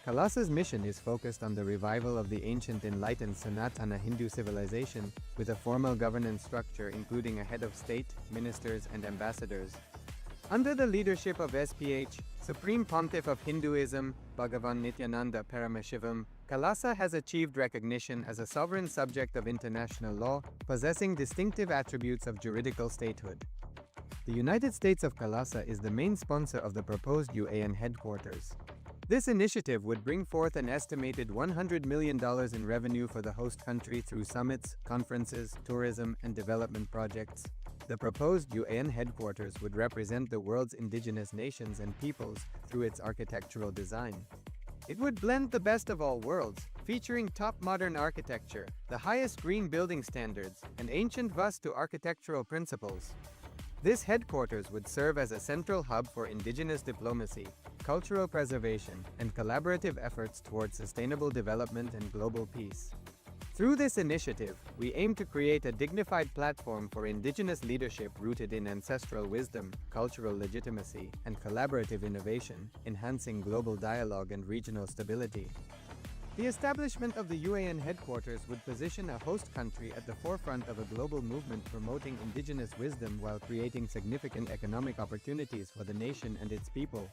Kailasa's mission is focused on the revival of the ancient enlightened Sanatana Hindu civilization with a formal governance structure including a head of state, ministers, and ambassadors. Under the leadership of SPH, Supreme Pontiff of Hinduism, Bhagavan Nithyananda Paramashivam, Kailasa has achieved recognition as a sovereign subject of international law, possessing distinctive attributes of juridical statehood. The United States of Kailasa is the main sponsor of the proposed UAN headquarters. This initiative would bring forth an estimated $100 million in revenue for the host country through summits, conferences, tourism, and development projects. The proposed UAN headquarters would represent the world's indigenous nations and peoples through its architectural design. It would blend the best of all worlds, featuring top modern architecture, the highest green building standards, and ancient Vastu architectural principles. This headquarters would serve as a central hub for indigenous diplomacy, cultural preservation, and collaborative efforts towards sustainable development and global peace. Through this initiative, we aim to create a dignified platform for indigenous leadership rooted in ancestral wisdom, cultural legitimacy, and collaborative innovation, enhancing global dialogue and regional stability. The establishment of the UAN headquarters would position a host country at the forefront of a global movement promoting indigenous wisdom while creating significant economic opportunities for the nation and its people.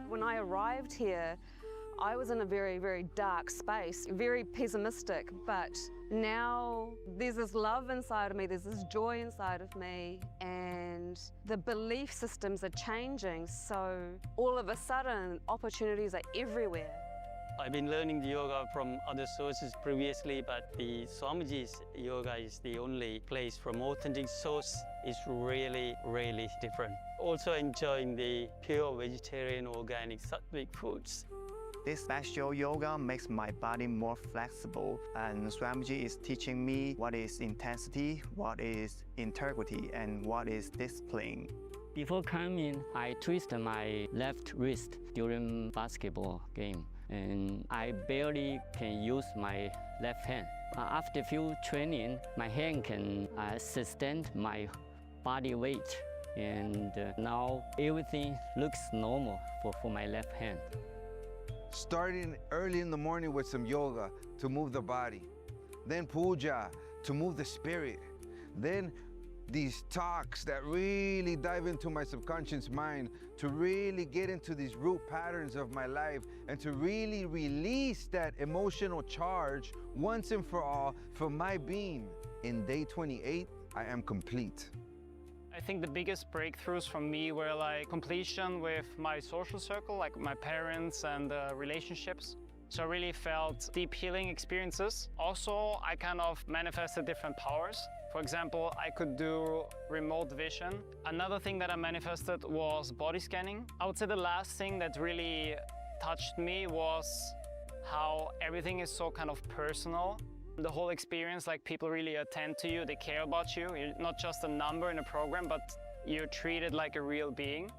When I arrived here, I was in a very, very dark space, very pessimistic, but now there's this love inside of me, there's this joy inside of me, and the belief systems are changing, so all of a sudden opportunities are everywhere. I've been learning the yoga from other sources previously, but the Swamiji's yoga is the only place from authentic source. It's really, really different. Also enjoying the pure vegetarian, organic, sattvic foods. This special yoga makes my body more flexible, and Swamiji is teaching me what is intensity, what is integrity, and what is discipline. Before coming, I twisted my left wrist during basketball game, and I barely can use my left hand. After few training, my hand can sustain my body weight, and now everything looks normal for my left hand. Starting early in the morning with some yoga to move the body, then puja to move the spirit, then these talks that really dive into my subconscious mind to really get into these root patterns of my life and to really release that emotional charge once and for all for my being. In day 28, I am complete. I think the biggest breakthroughs for me were like completion with my social circle, like my parents and relationships. So I really felt deep healing experiences. Also, I kind of manifested different powers. For example, I could do remote vision. Another thing that I manifested was body scanning. I would say the last thing that really touched me was how everything is so kind of personal. The whole experience, like people really attend to you, they care about you. You're not just a number in a program, but you're treated like a real being.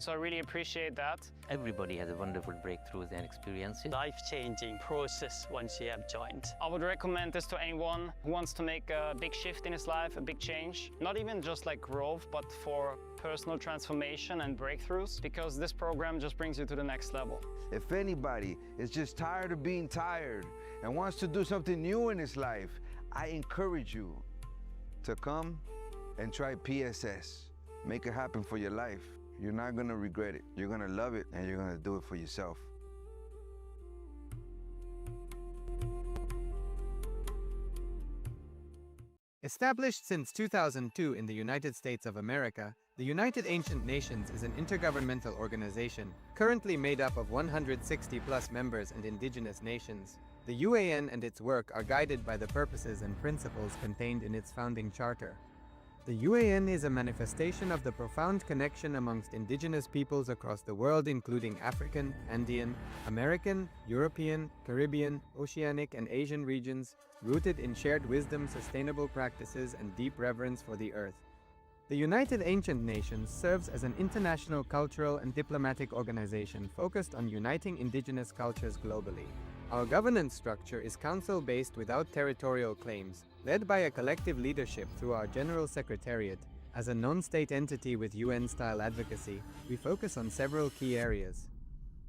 So I really appreciate that. Everybody has a wonderful breakthroughs and experiences. Life-changing process once you have joined. I would recommend this to anyone who wants to make a big shift in his life, a big change. Not even just like growth, but for personal transformation and breakthroughs, because this program just brings you to the next level. If anybody is just tired of being tired and wants to do something new in his life, I encourage you to come and try PSS. Make it happen for your life. You're not gonna regret it. You're gonna love it, and you're gonna do it for yourself. Established since 2002 in the United States of America, the United Ancient Nations is an intergovernmental organization currently made up of 160+ members and indigenous nations. The UAN and its work are guided by the purposes and principles contained in its founding charter. The UAN is a manifestation of the profound connection amongst indigenous peoples across the world, including African, Andean, American, European, Caribbean, Oceanic, and Asian regions, rooted in shared wisdom, sustainable practices, and deep reverence for the earth. The United Ancient Nations serves as an international cultural and diplomatic organization focused on uniting indigenous cultures globally. Our governance structure is council-based without territorial claims, led by a collective leadership through our General Secretariat. As a non-state entity with UN-style advocacy, we focus on several key areas.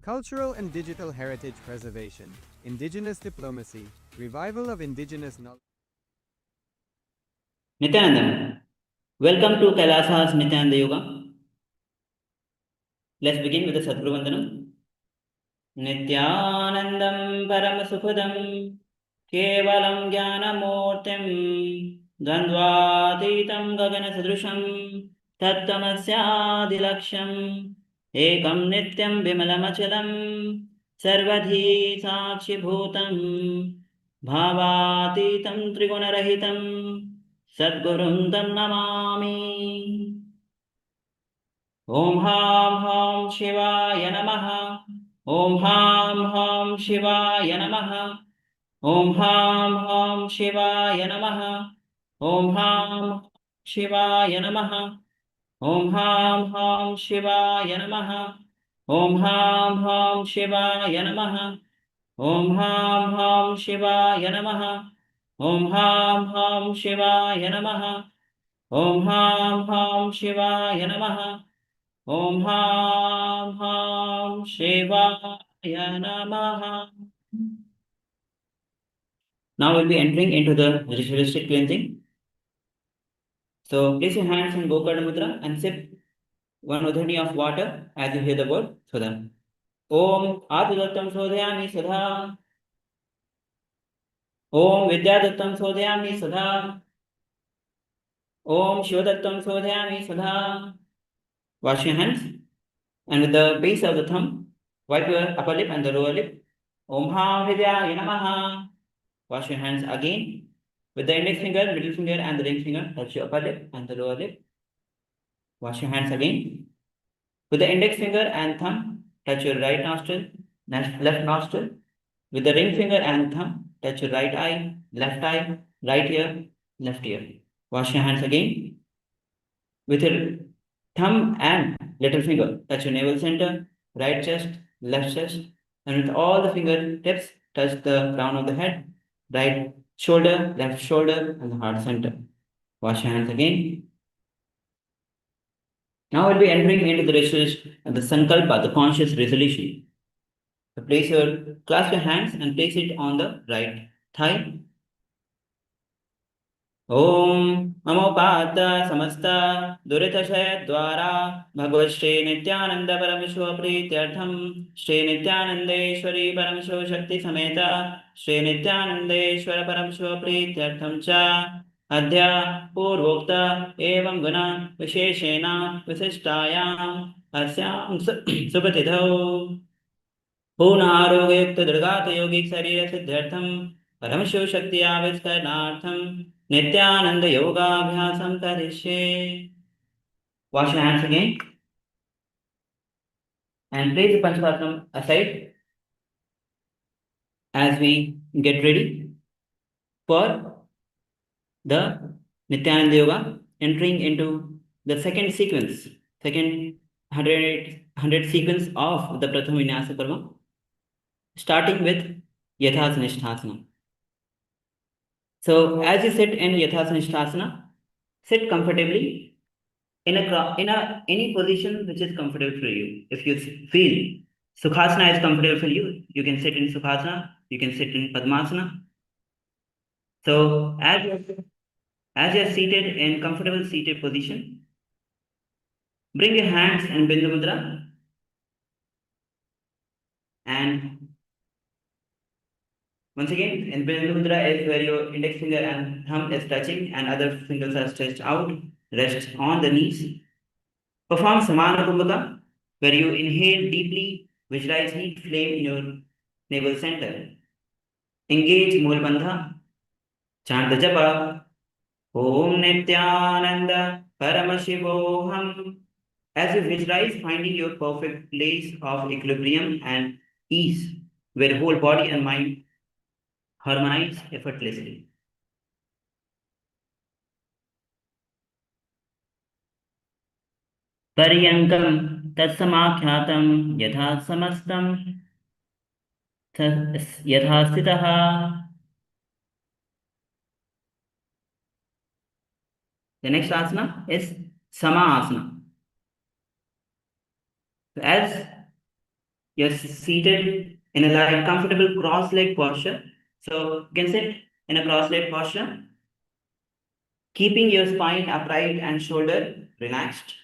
Cultural and digital heritage preservation, indigenous diplomacy, revival of indigenous knowledge. Nithyanandam, welcome to Kailasa's Nithyananda Yoga. Let's begin with the Sadguru Vandanam. Nithyanandam Paramasukadam Kevalam Jnanamurtim Dvandvatitam Gagana Sadrusham Tattamasya Ekam Nityam Vimalamachalam Sarvadhi Sakshi Bhutam Bhavatitam Trigunarahitam Sadgurum Tam Namami. Om Ham Ham Shivaya Namaha. Om Ham Ham Shivaya Namaha. Om Ham Ham Shivaya Namaha. Om Ham Shivaya Namaha. Om Ham Ham Shivaya Namaha. Om Ham Ham Shivaya Namaha. Om Ham Ham Shivaya Namaha. Om Ham Ham Shivaya Namaha. Om Ham Ham Shivaya Namaha. Om Ham Ham Shivaya Namaha. Now we'll be entering into the ritualistic cleansing. So place your hands in Gokarna Mudra and sip one udhani of water as you hear the word Sudha. Om Adhidattam Sodhyami Sudha. Om Vidyadattam Sodhyami Sudha. Om Shivadattam Sodhyami Sudha. Wash your hands and with the base of the thumb, wipe your upper lip and the lower lip. Om Ham Hridyaya Namaha. Wash your hands again. With the index finger, middle finger and the ring finger, touch your upper lip and the lower lip. Wash your hands again. With the index finger and thumb, touch your right nostril, left nostril. With the ring finger and thumb, touch your right eye, right ear, left ear. Wash your hands again. With your thumb and little finger, touch your navel center, right chest, left chest, and with all the fingertips, touch the crown of the head, right shoulder, left shoulder, and the heart center. Wash your hands again. Now we'll be entering into the rituals and the sankalpa, the conscious resolution. So clasp your hands and place it on the right thigh. Om Amopata Samasta Duritashaya Dwara Bhagavad Shri Nithyananda Paramashiva Prityartham Shri Nithyanandeshwari Paramashiva Shakti Sameta Shri Nithyanandeshwara Paramashiva Prityartham Cha Adhya Purvokta Evam Guna Visheshena Visishtayam Asyam Supatidhau Purna Arogayukta Durgata Yogic Sarira Siddhartham Paramashiva Shakti Aviskarnartham Nithyananda Yoga Abhyasam Karishe. Wash your hands again and place the Panchapatram aside as we get ready for the Nithyananda Yoga, entering into the second 100 sequence of the Pratham Vinyasa Krama, starting with Yathasana Ishthasana. So as you sit in Yathasana Ishthasana, sit comfortably in any position which is comfortable for you. If you feel Sukhasana is comfortable for you, you can sit in Sukhasana, you can sit in Padmasana. So as you're seated in comfortable seated position, bring your hands in Bindu Mudra and once again, in Bindu Mudra is where your index finger and thumb is touching and other fingers are stretched out. Rest on the knees. Perform Samana Kumbhaka, where you inhale deeply, visualize heat flame in your navel center. Engage Mool Bandha. Chant the japa. Om Nithyananda Paramashivoham. As you visualize finding your perfect place of equilibrium and ease, where whole body and mind harmonize effortlessly. Paryankam tatsamakhyatam yatha samastam यथा स्थितः The next asana is Sama asana. So as you're seated in a light, comfortable cross-leg posture, so you can sit in a cross-leg posture, keeping your spine upright and shoulder relaxed.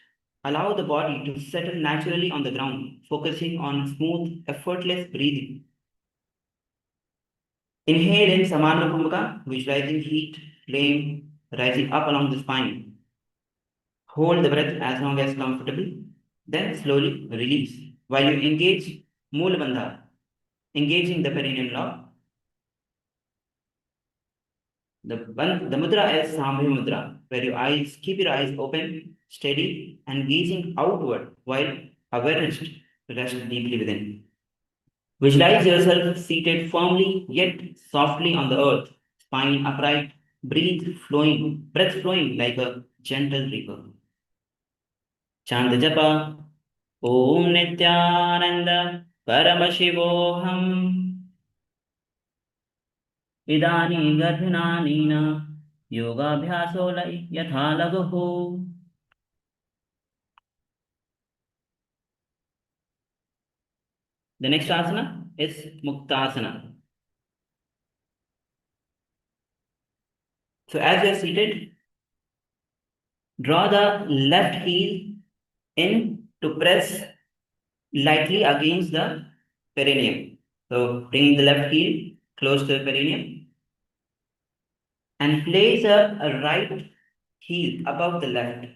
Allow the body to settle naturally on the ground, focusing on smooth, effortless breathing. Inhale in Samana Kumbhaka, visualizing heat, flame rising up along the spine. Hold the breath as long as comfortable, then slowly release. While you engage Moola Bandha, engaging the perineum lock, the mudra is Sambhi Mudra, where your eyes, keep your eyes open, steady, and gazing outward while awareness rests deeply within. Visualize yourself seated firmly yet softly on the earth, spine upright, breath flowing like a gentle river. Chant the japa, Om Nithyananda Paramashivoham Idani Gardhananina Yoga Bhyasola Yatha Laguhu. The next asana is Muktasana. So as you are seated, draw the left heel in to press lightly against the perineum. So bringing the left heel close to the perineum and place a right heel above the left.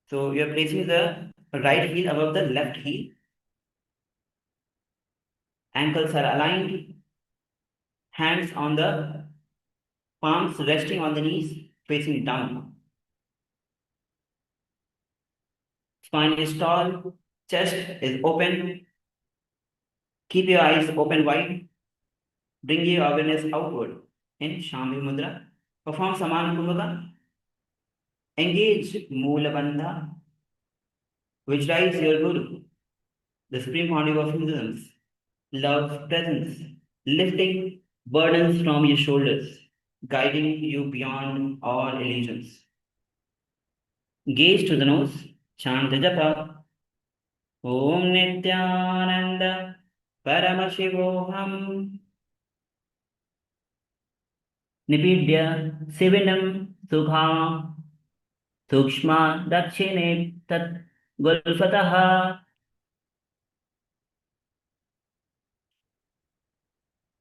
So you are placing the right heel above the left heel. Ankles are aligned, hands on the palms resting on the knees, facing down. Spine is tall, chest is open. Keep your eyes open wide. Bring your awareness outward in Shambhi Mudra. Perform Samana Kumbhaka. Engage Moola Bandha. Visualize your Guru, the supreme founding of Hinduism. Love presence, lifting burdens from your shoulders, guiding you beyond all illusions. Gaze to the nose, chant the japa. Om Nithyananda Paramashivoham Nipidya Sivinam Sukha Sukshma Dakshine Tat Gulfataha.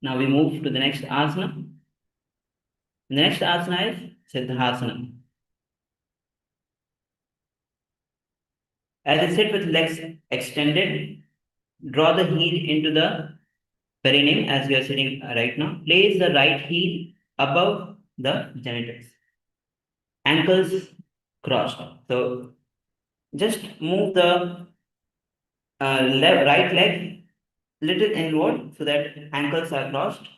Now we move to the next asana. The next asana is Siddhasana. As you sit with legs extended, draw the heel into the perineum as we are sitting right now. Place the right heel above the genitals. Ankles crossed. So just move the right leg little inward so that ankles are crossed.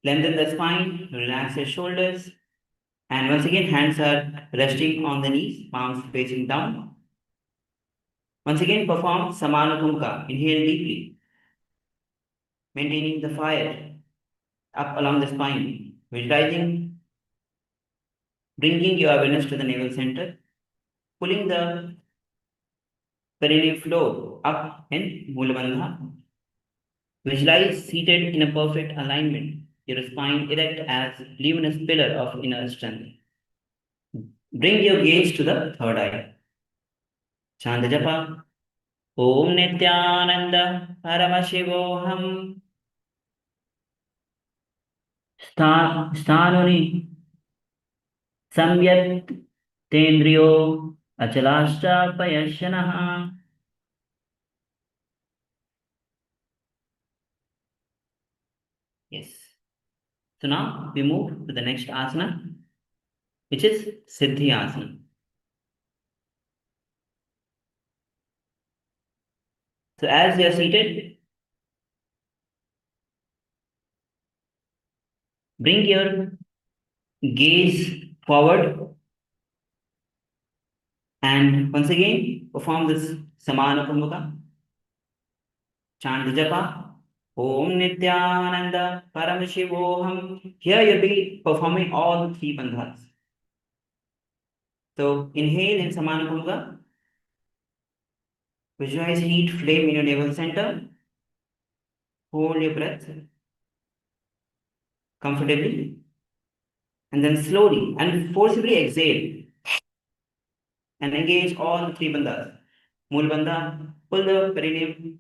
Lengthen the spine, relax your shoulders. And once again, hands are resting on the knees, palms facing down. Once again, perform Samana Kumbhaka. Inhale deeply, maintaining the fire up along the spine, visualizing, bringing your awareness to the navel center, pulling the perineal floor up in Moola Bandha. Visualize seated in a perfect alignment, your spine erect as luminous pillar of inner strength. Bring your gaze to the third eye. Chant the japa. Om Nithyananda Paramashivoham Sthanuni Samyat Tendriyo Achalashta Payashanaha. Yes. So now we move to the next asana, which is Siddhi Asana. So as you are seated, bring your gaze forward and once again perform this Samana Kumbhaka. Chant the japa. Om Nithyananda Paramashivoham. Here you'll be performing all the three bandhas. So inhale in Samanabhunga. Visualize heat flame in your navel center. Hold your breath comfortably. And then slowly and forcibly exhale. And engage all the three bandhas. Mool bandha, pull the perineum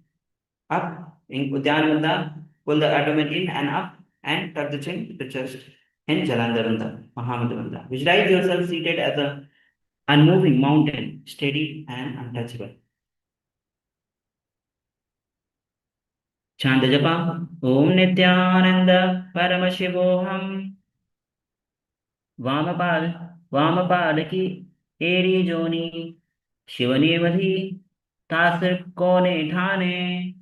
up. In Udyan bandha, pull the abdomen in and up and tuck the chin to the chest. In Jalandhar bandha, Mahavakya bandha. Visualize yourself seated as a unmoving mountain, steady and untouchable. Chant the japa. Om Nithyananda Paramashivoham. Vamapal ki eri joni. Shivani vadhi tasir kone thane.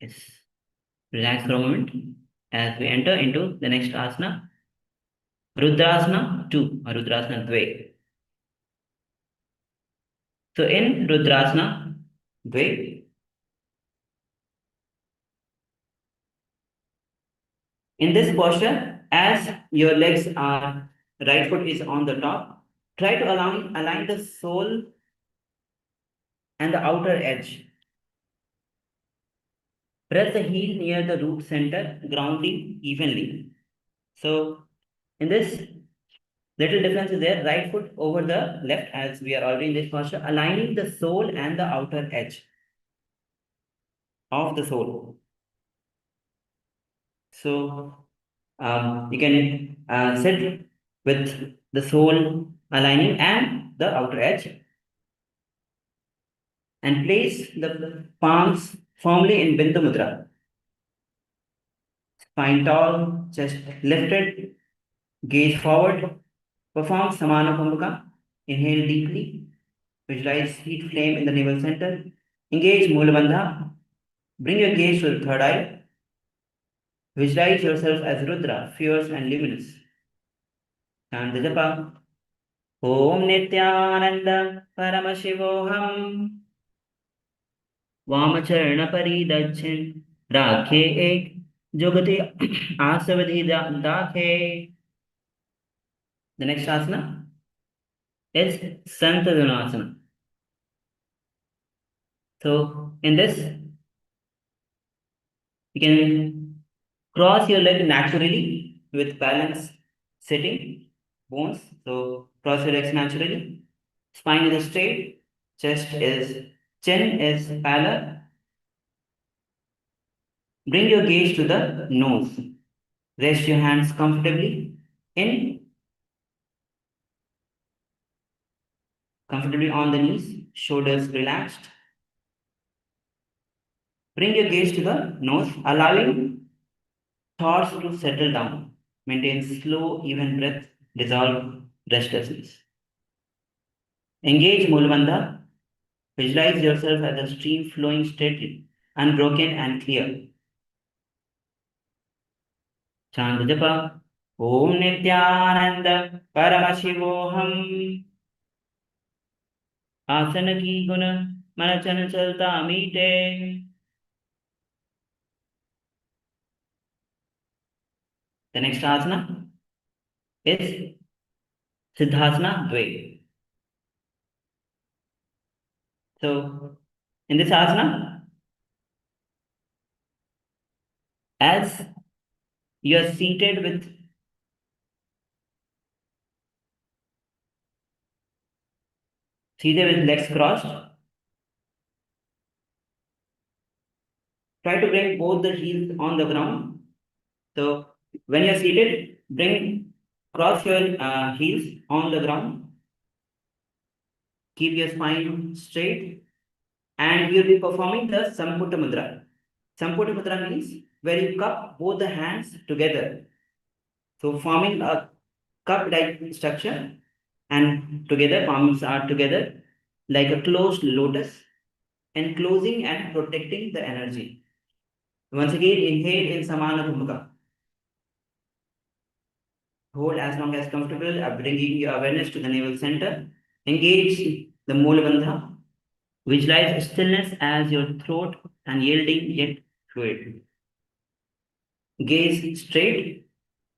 Yes. Relax for a moment as we enter into the next asana. Rudrasana 2 or Rudrasana 2. So in Rudrasana 2, in this posture, as your legs are, right foot is on the top, try to align the sole and the outer edge. Press the heel near the root center, grounding evenly. So in this, little difference is there, right foot over the left as we are already in this posture, aligning the sole and the outer edge of the sole. So you can sit with the sole aligning and the outer edge and place the palms firmly in Bindu Mudra. Spine tall, chest lifted, gaze forward. Perform Samana Kumbhaka. Inhale deeply. Visualize heat flame in the navel center. Engage Mula Bandha. Bring your gaze to the third eye. Visualize yourself as Rudra, fierce and luminous. Chant the japa. Om Nithyananda Paramashivoham. Vamacharna Paridachin. Rakhe ek Jogati Asavadhi Dakhe. The next asana is Santadhanasana. So in this, you can cross your leg naturally with balance sitting bones. So cross your legs naturally. Spine is straight, chin is parallel. Bring your gaze to the nose. Rest your hands comfortably on the knees, shoulders relaxed. Bring your gaze to the nose, allowing thoughts to settle down. Maintain slow, even breath, dissolve restlessness. Engage Mulabandha. Visualize yourself as a stream flowing steadily, unbroken and clear. Chant the japa. Om Nithyananda Paramashivoham. Asana ki guna manachana chalta meete. The next asana is Siddhasana 2. So in this asana, as you are seated with legs crossed, try to bring both the heels on the ground. So when you are seated, cross your heels on the ground. Keep your spine straight, and you'll be performing the Samputta Mudra. Samputta Mudra means where you cup both the hands together. So forming a cup-like structure, and together, palms are together like a closed lotus, enclosing and protecting the energy. Once again, inhale in Samana Kumbhaka. Hold as long as comfortable, bringing your awareness to the navel center. Engage the Mula Bandha. Visualize stillness as your throat unyielding yet fluid. Gaze straight.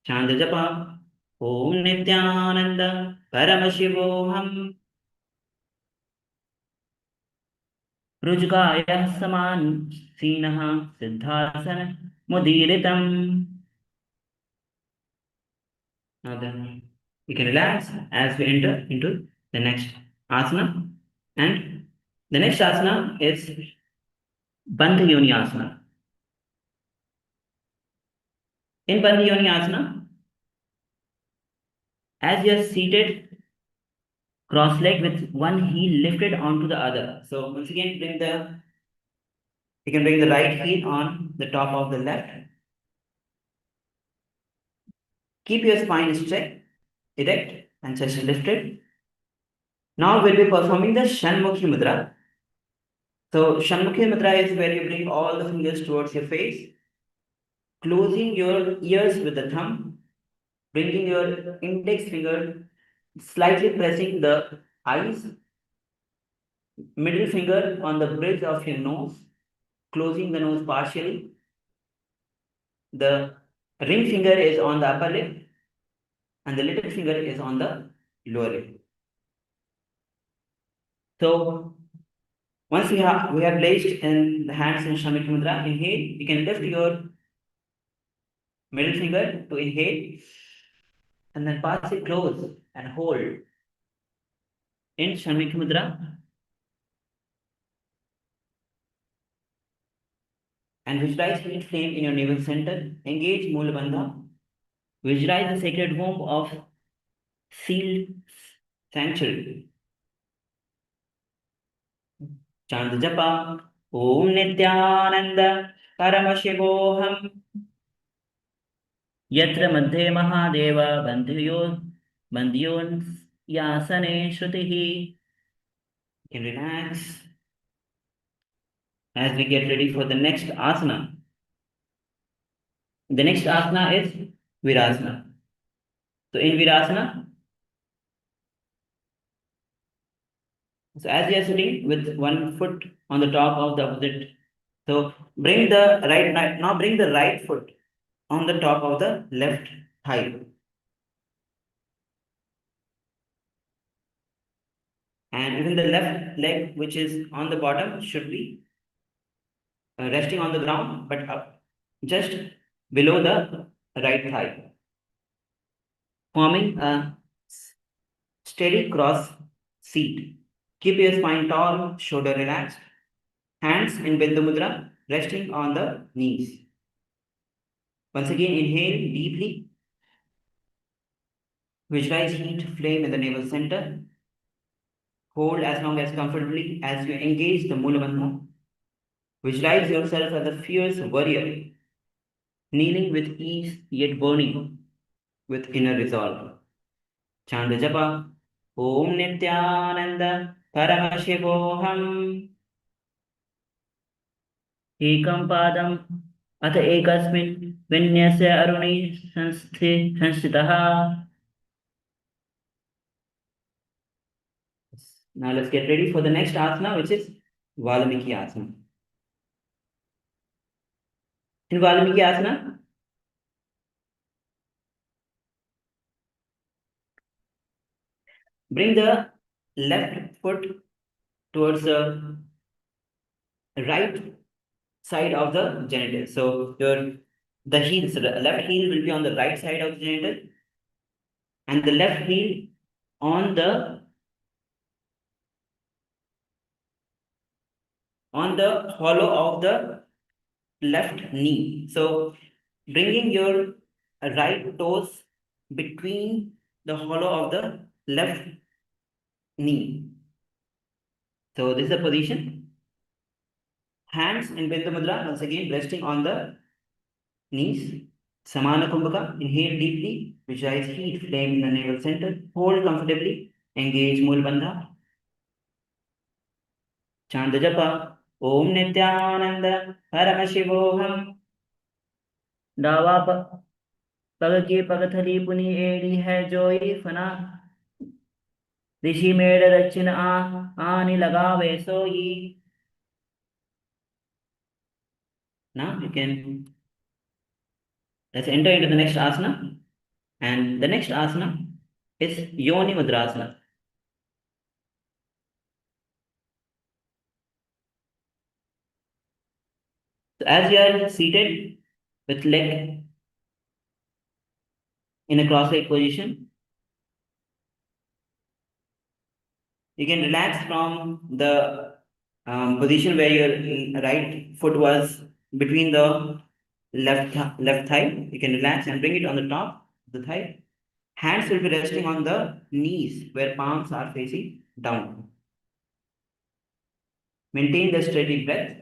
Chant the japa. Om Nithyananda Paramashivoham. Rujgaya saman sinaha siddhasana mudiritam. Now then, we can relax as we enter into the next asana. And the next asana is Bandha Yoni Asana. In Bandha Yoni Asana, as you are seated cross-legged with one heel lifted onto the other. So once again, you can bring the right heel on the top of the left. Keep your spine straight, erect, and chest lifted. Now we'll be performing the Shanmukhi Mudra. So Shanmukhi Mudra is where you bring all the fingers towards your face, closing your ears with the thumb, bringing your index finger, slightly pressing the eyes, middle finger on the bridge of your nose, closing the nose partially. The ring finger is on the upper lip and the little finger is on the lower lip. So once we have placed in the hands in Shanmukhi Mudra, inhale, you can lift your middle finger to inhale and then pass it close and hold in Shanmukhi Mudra. And visualize heat flame in your navel center. Engage Mula Bandha. Visualize the sacred womb of sealed sanctuary. Chant the japa. Om Nithyananda Paramashivoham. Yatra Madhye Mahadeva Bandhyon Yasane Shrutihi. You can relax as we get ready for the next asana. The next asana is Virasana. So in Virasana, so as you are sitting with one foot on the top of the opposite, so bring the right foot on the top of the left thigh. And even the left leg, which is on the bottom, should be resting on the ground, but up, just below the right thigh, forming a steady cross seat. Keep your spine tall, shoulder relaxed, hands in Bindu Mudra, resting on the knees. Once again, inhale deeply. Visualize heat flame in the navel center. Hold as long as comfortably as you engage the Mula Bandha. Visualize yourself as a fierce warrior, kneeling with ease yet burning with inner resolve. Chant the japa. Om Nithyananda Paramashivoham. Ekam padam atha ekasmin vinyasa aruni sanstitaha. Now let's get ready for the next asana, which is Valmiki Asana. In Valmiki Asana, bring the left foot towards the right side of the genital. So the left heel will be on the right side of the genital, and the left heel on the hollow of the left knee. So bringing your right toes between the hollow of the left knee. So this is the position. Hands in Bindu Mudra, once again resting on the knees. Samana Kumbhaka, inhale deeply, visualize heat flame in the navel center. Hold comfortably, engage Mula Bandha. Chant the japa. Om Nithyananda Paramashivoham. Dawa pag की पगथली पुनी एड़ी है जोई फना ऋषि made दक्षिण आनी लगावे सोई. Now you can, let's enter into the next asana. And the next asana is Yoni Mudrasana. So as you are seated with leg in a cross-legged position, you can relax from the position where your right foot was between the left thigh. You can relax and bring it on the top of the thigh. Hands will be resting on the knees where palms are facing down. Maintain the steady breath.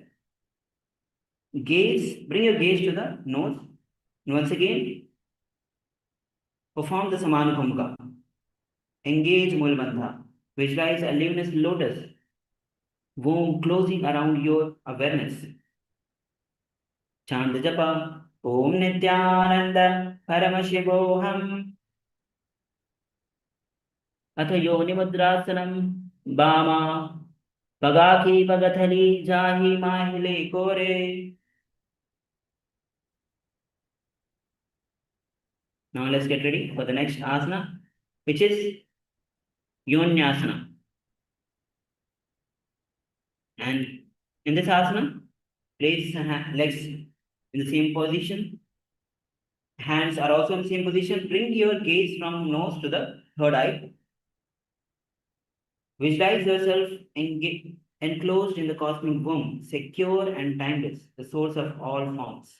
Bring your gaze to the nose. And once again, perform the Samanubhamka. Engage Mulabandha. Visualize a luminous lotus. Womb closing around your awareness. Chant the japa. Om Nithyananda Paramashivoham. Atha Yoni Mudrasanam. Bama. Pagaki Pagathali Jahi Mahile Kore. Now let's get ready for the next asana, which is Yonyasana. And in this asana, place legs in the same position. Hands are also in the same position. Bring your gaze from nose to the third eye. Visualize yourself enclosed in the cosmic womb, secure and timeless, the source of all forms.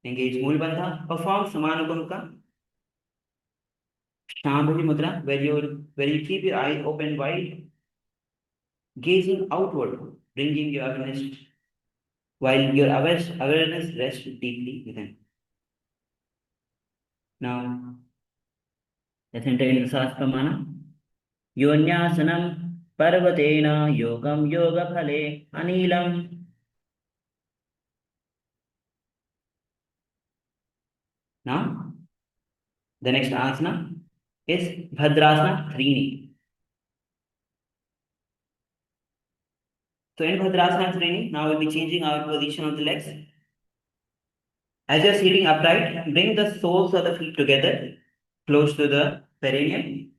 Engage Mulbandha. Perform Samanubhamka. Shambhavi Mudra, where you keep your eye open wide, gazing outward, bringing your awareness, while your awareness rests deeply within. Now, let's enter into Sastramana. Yonyasanam Parvatena Yogam Yoga Phale Anilam. Now, the next asana is Bhadrasana Trini. So in Bhadrasana Trini, now we'll be changing our position of the legs. As you're sitting upright, bring the soles of the feet together, close to the perineum,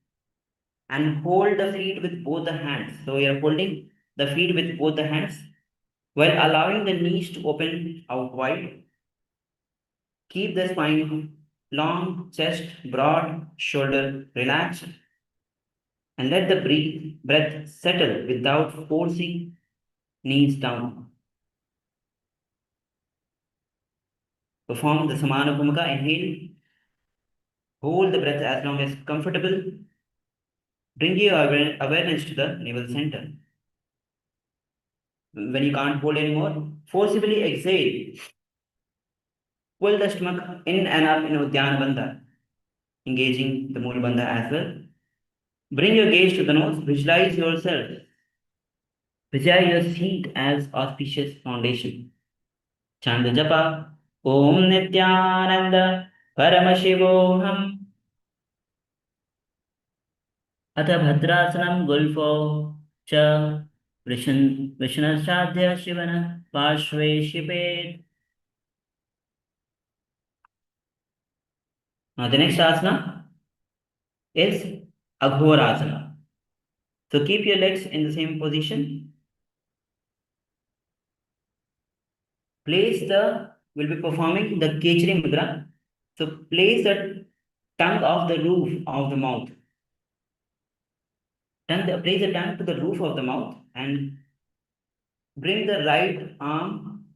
and hold the feet with both the hands. So you're holding the feet with both the hands while allowing the knees to open out wide. Keep the spine long, chest broad, shoulder relaxed, and let the breath settle without forcing knees down. Perform the Samanubhamka. Inhale. Hold the breath as long as comfortable. Bring your awareness to the navel center. When you can't hold anymore, forcibly exhale. Pull the stomach in and up in Uddiyana Bandha, engaging the Mula Bandha as well. Bring your gaze to the nose. Visualize yourself. Visualize your seat as auspicious foundation. Chant the japa. Om Nithyananda Paramashivoham. Atha Bhadrasanam Gulfo Cha Vishnashadhya Shivana Parshve Shipet. Now the next asana is Aghorasana. So keep your legs in the same position. We'll be performing the Kechari Mudra. So place the tongue of the roof of the mouth. Place the tongue to the roof of the mouth and bring the right arm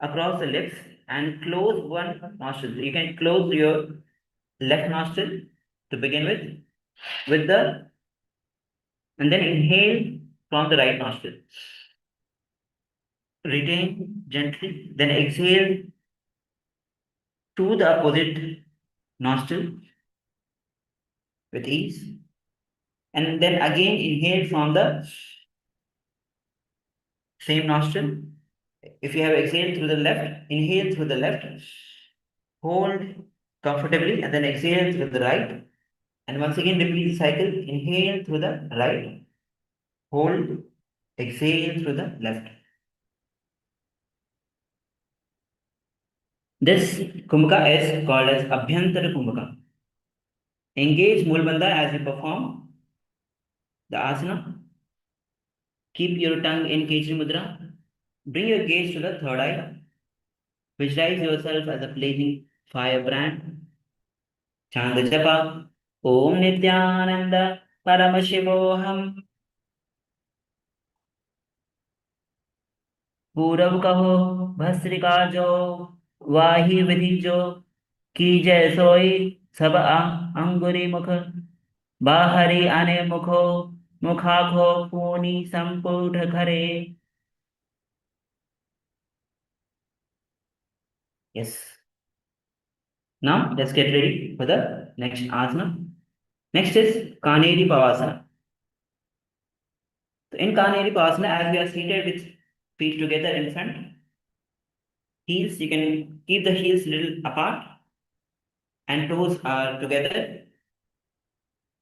across the lips and close one nostril. You can close your left nostril to begin with and then inhale from the right nostril. Retain gently, then exhale to the opposite nostril with ease. And then again inhale from the same nostril. If you have exhaled through the left, inhale through the left, hold comfortably, and then exhale through the right, And once again, repeat the cycle. Inhale through the right, hold, exhale through the left. This Kumbhaka is called as Abhyantara Kumbhaka. Engage Mulbandha as you perform the asana. Keep your tongue in Kechari Mudra. Bring your gaze to the third eye. Visualize yourself as a blazing firebrand. Chant the japa. Om Nithyananda Paramashivoham. पूरब कहो भस्त्रिका जो वाही विधि जो की जय सोई सब अंगुरी मुख बाहरी आने मुखो मुखाखो पूनी संपुट खरे. Yes. Now let's get ready for the next asana. Next is Kaneri Pavasana. So in Kaneri Pavasana, as we are seated with feet together in front, heels, you can keep the heels little apart and toes are together.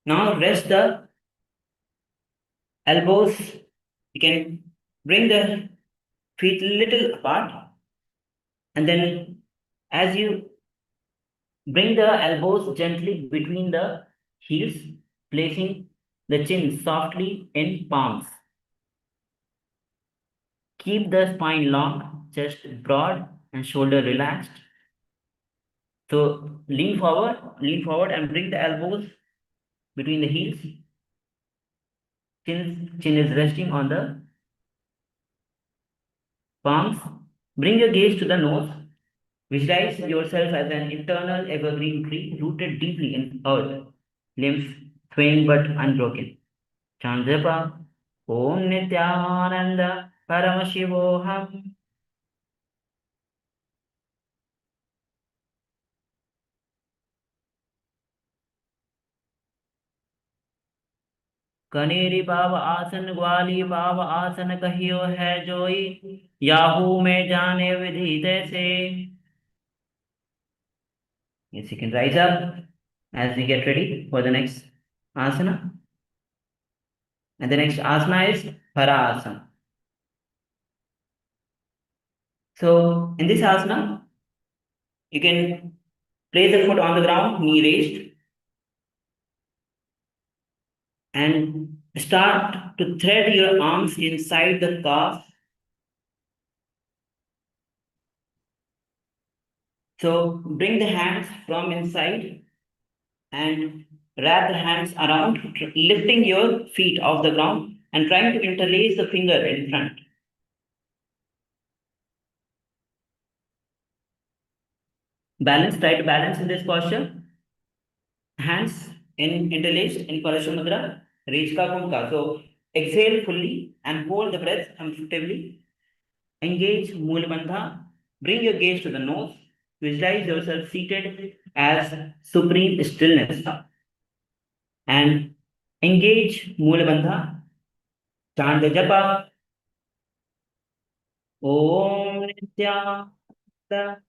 Now rest the elbows. You can bring the feet little apart, and then as you bring the elbows gently between the heels, placing the chin softly in palms. Keep the spine long, chest broad, and shoulder relaxed. So lean forward and bring the elbows between the heels. Chin is resting on the palms. Bring your gaze to the nose. Visualize yourself as an eternal evergreen tree rooted deeply in earth, limbs swaying but unbroken. Chant japa. Om Nithyananda Paramashivoham. Kanheri पाव आसन ग्वाली पाव आसन कहियो है जोई Yahoo में जाने विधि तैसे. Yes, you can rise up as we get ready for the next asana. And the next asana is Parasana. So in this asana, you can place the foot on the ground, knee raised, and start to thread your arms inside the calf. So bring the hands from inside and wrap the hands around, lifting your feet off the ground and trying to interlace the finger in front. Try to balance in this posture. Hands interlaced in Parashu Mudra, Rejka Kumbhaka. So exhale fully and hold the breath comfortably. Engage Moola Bandha. Bring your gaze to the nose. Visualize yourself seated as supreme stillness. And engage Moola Bandha. Chant the japa. Om Nithyananda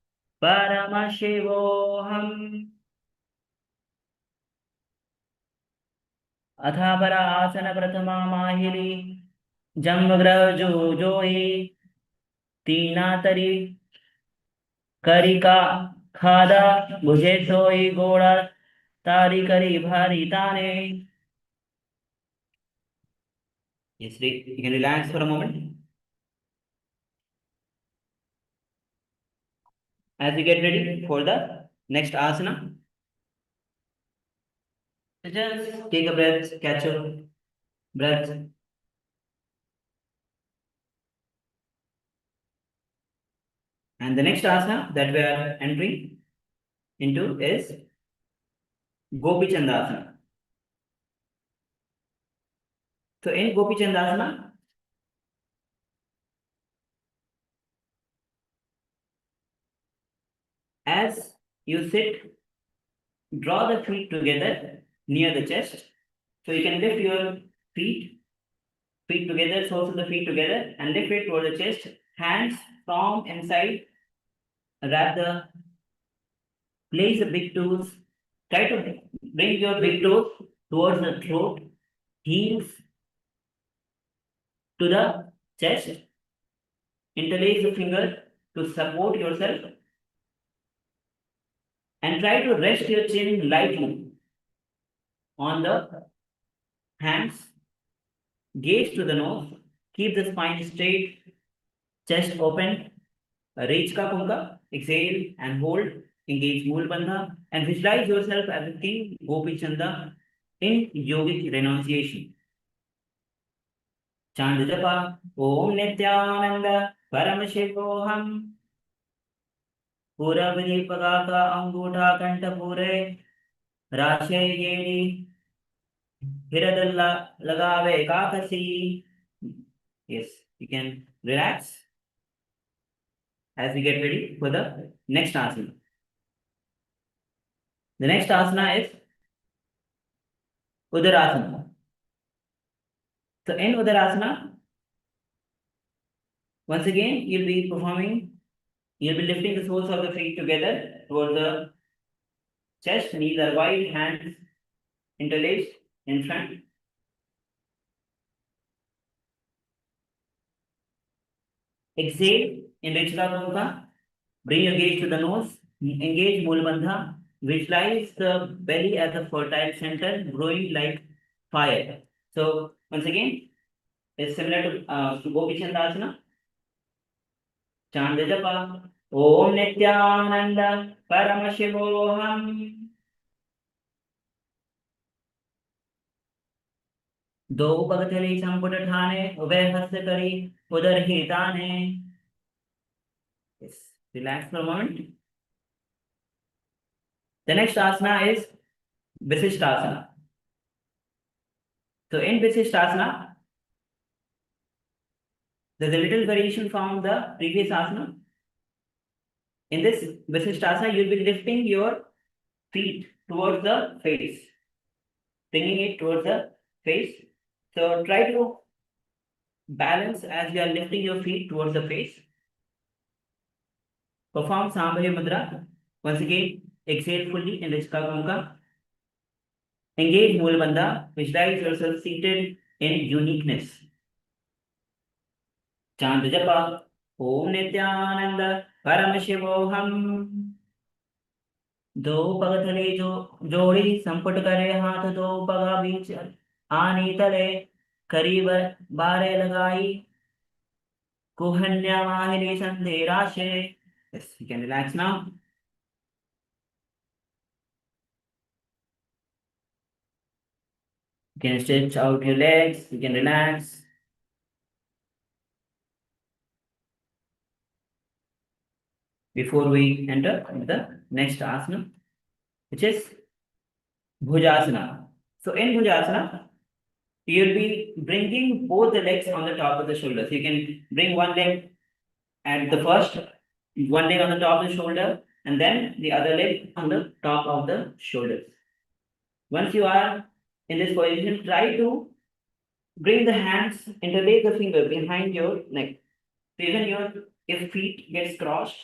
Paramashivoham. अथापरा आसन प्रथमा माहिली जम्बग्रह जो जोई तीना तरी करिका खादा भुजे सोई गोड़ा तारी करी भारी ताने. Yes, you can relax for a moment as we get ready for the next asana. So just take a breath, catch your breath. And the next asana that we are entering into is Gopi Chandasana. So in Gopi Chandasana, as you sit, draw the feet together near the chest. So you can lift your feet together, soles of the feet together, and lift it toward the chest. Hands from inside, place the big toes. Try to bring your big toes towards the throat, heels to the chest. Interlace the finger to support yourself and try to rest your chin lightly on the hands. Gaze to the nose. Keep the spine straight, chest open. Reach ka kumbha. Exhale and hold. Engage Mool Bandha and visualize yourself as a king Gopi Chanda in yogic renunciation. Chant japa Om Nithyananda Paramashivam Pura Vidipagaka Angutha Kanta Pure Rashe Yedi Hiradalla Lagave Kakasi. Yes, you can relax as we get ready for the next asana. The next asana is Udarasana. So in Udarasana, once again, you'll be lifting the soles of the feet together towards the chest, knees are wide, hands interlaced in front. Exhale in Rechakabhuka. Bring your gaze to the nose. Engage Mool Bandha. Visualize the belly as a fertile center, growing like fire. So once again, it's similar to Gopi Chandasana. Chant japa Om Nithyananda Paramashivam. दो पगथली संपुट ठाने उभय हस्त करी उदर ही ताने. Yes, relax for a moment. The next asana is Visishtasana. So in Visishtasana, there's a little variation from the previous asana. In this Visishtasana, you'll be lifting your feet towards the face, bringing it towards the face. So try to balance as you are lifting your feet towards the face. Perform Sambhavi Mudra. Once again, exhale fully in Rishkakamka. Engage Mool Bandha. Visualize yourself seated in uniqueness. Chant japa Om Nithyananda Paramashivoham. दो पगथले जोड़ी संपुट करे हाथ दो पगा बीच आनी तले करीब बारे लगाई कुहन्या वाहिनी संधे राशे. Yes, you can relax now. You can stretch out your legs. You can relax. Before we enter the next asana, which is Bhujasana. So in Bhujasana, you'll be bringing both the legs on the top of the shoulders. You can bring one leg at the first, one leg on the top of the shoulder, and then the other leg on the top of the shoulders. Once you are in this position, try to bring the hands, interlace the finger behind your neck. So even if feet gets crossed,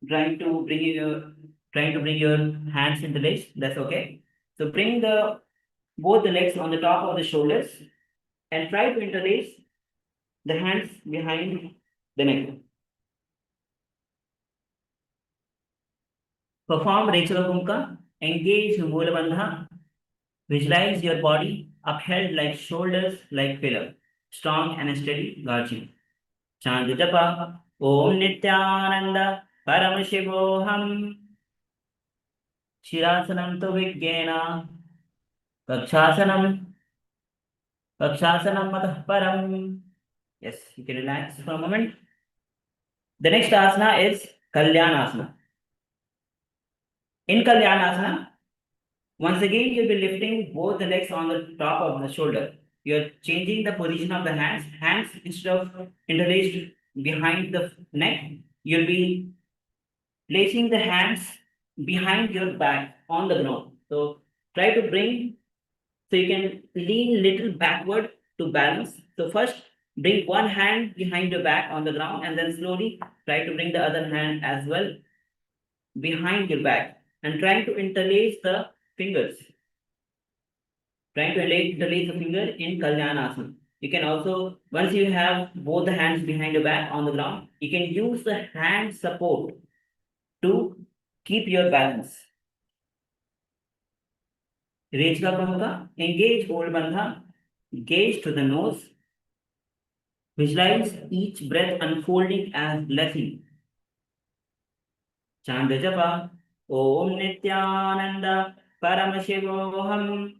trying to bring your hands interlaced, that's okay. So bring both the legs on the top of the shoulders and try to interlace the hands behind the neck. Perform Rechakabhuka. Engage Mool Bandha. Visualize your body upheld like shoulders like pillar, strong and steady guardian. Chant japa Om Nithyananda Paramashivoham. Shirasanam tu Vigyena Kakshasanam Matah Param. Yes, you can relax for a moment. The next asana is Kalyanasana. In Kalyanasana, once again you'll be lifting both the legs on the top of the shoulder. You're changing the position of the hands. Hands, instead of interlaced behind the neck, you'll be placing the hands behind your back on the ground. So try to so you can lean little backward to balance. So first bring one hand behind your back on the ground and then slowly try to bring the other hand as well behind your back and trying to interlace the fingers trying to interlace the finger in Kalyanasana. You can also, once you have both the hands behind your back on the ground, you can use the hand support to keep your balance. Rechka Pramuka, engage whole bandha, gaze to the nose, visualize each breath unfolding as blessing. Chant the japa, Om Nithyananda Paramashivam.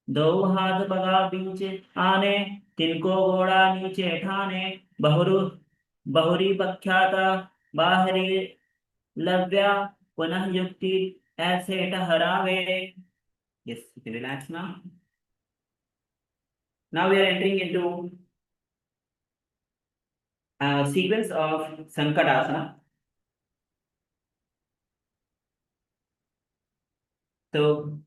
दो हाथ पगा बीच आने, तिनको घोड़ा नीचे ठाने, बहुरी प्रख्याता बाहरी लव्या पुनः युक्ति ऐसे ठहरावे. Yes, you can relax now. Now we are entering into a sequence of Sankatasana. So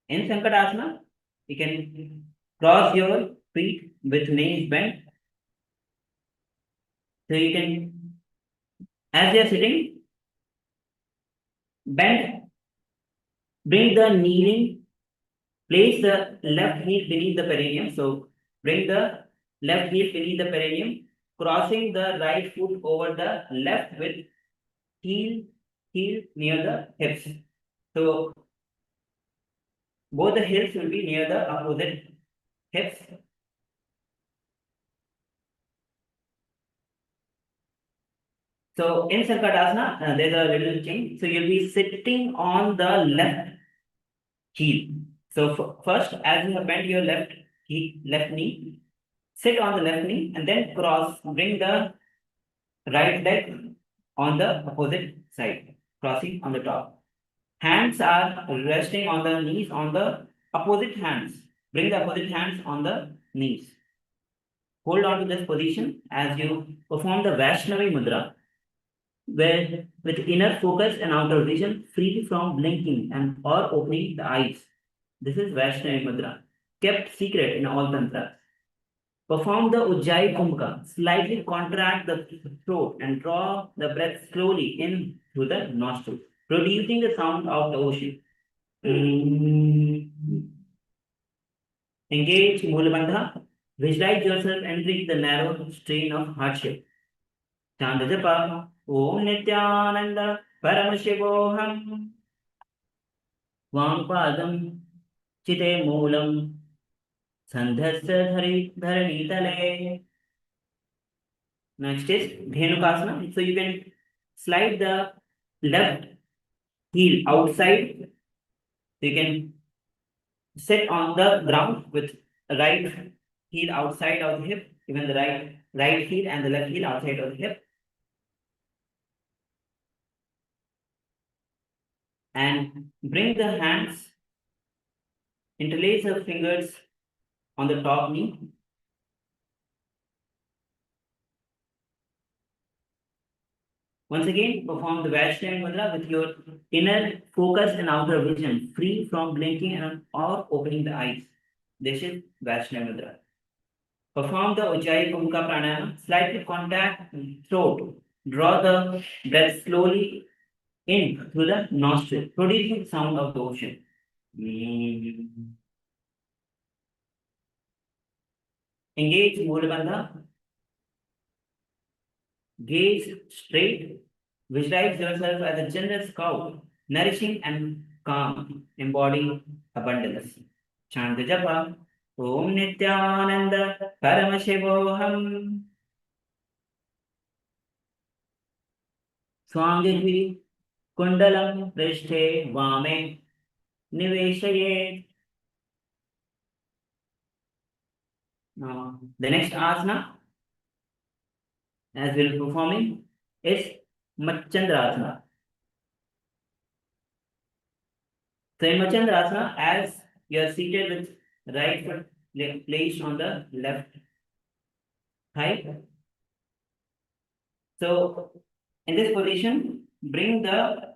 in Sankatasana, you can cross your feet with knees bent. So you can, as you are sitting, bend, bring the kneeling, place the left heel beneath the perineum. So bring the left heel beneath the perineum, crossing the right foot over the left with heel near the hips. So both the hips will be near the opposite hips. So in Sankatasana, there's a little change. So you'll be sitting on the left heel. So first, as you have bent your left knee, sit on the left knee and then bring the right leg on the opposite side, crossing on the top. Hands are resting on the knees on the opposite hands. Bring the opposite hands on the knees. Hold on to this position as you perform the Vaishnavi Mudra, where with inner focus and outer vision, free from blinking and or opening the eyes. This is Vaishnavi Mudra, kept secret in all tantras. Perform the Ujjayi Kumbhaka. Slightly contract the throat and draw the breath slowly in through the nostrils, producing the sound of the ocean. Engage Mulabandha. Visualize yourself entering the narrow strain of hardship. Chant the japa, Om Nithyananda Paramashivoham. Vampadam Chite Moolam Sandhasya Dharani Tale. Next is Dhenukasana. So you can slide the left heel outside. So you can sit on the ground with right heel outside of the hip, even the right heel and the left heel outside of the hip. And bring the hands, interlace the fingers on the top knee. Once again, perform the Vaishnavi Mudra with your inner focus and outer vision, free from blinking and or opening the eyes. This is Vaishnavi Mudra. Perform the Ujjayi Kumbhaka Pranayama, slightly contact throat. Draw the breath slowly in through the nostril, producing the sound of the ocean. Engage Mulabandha. Gaze straight. Visualize yourself as a generous cow, nourishing and calm, embodying abundance. Chant the japa, Om Nithyananda Paramashivoham. Swangirvi Kundalam Prishte Vame Niveshayet. Now, the next asana, as we'll be performing, is Machandrasana. So in Machandrasana, as you are seated with right foot placed on the left thigh. So in this position, bring the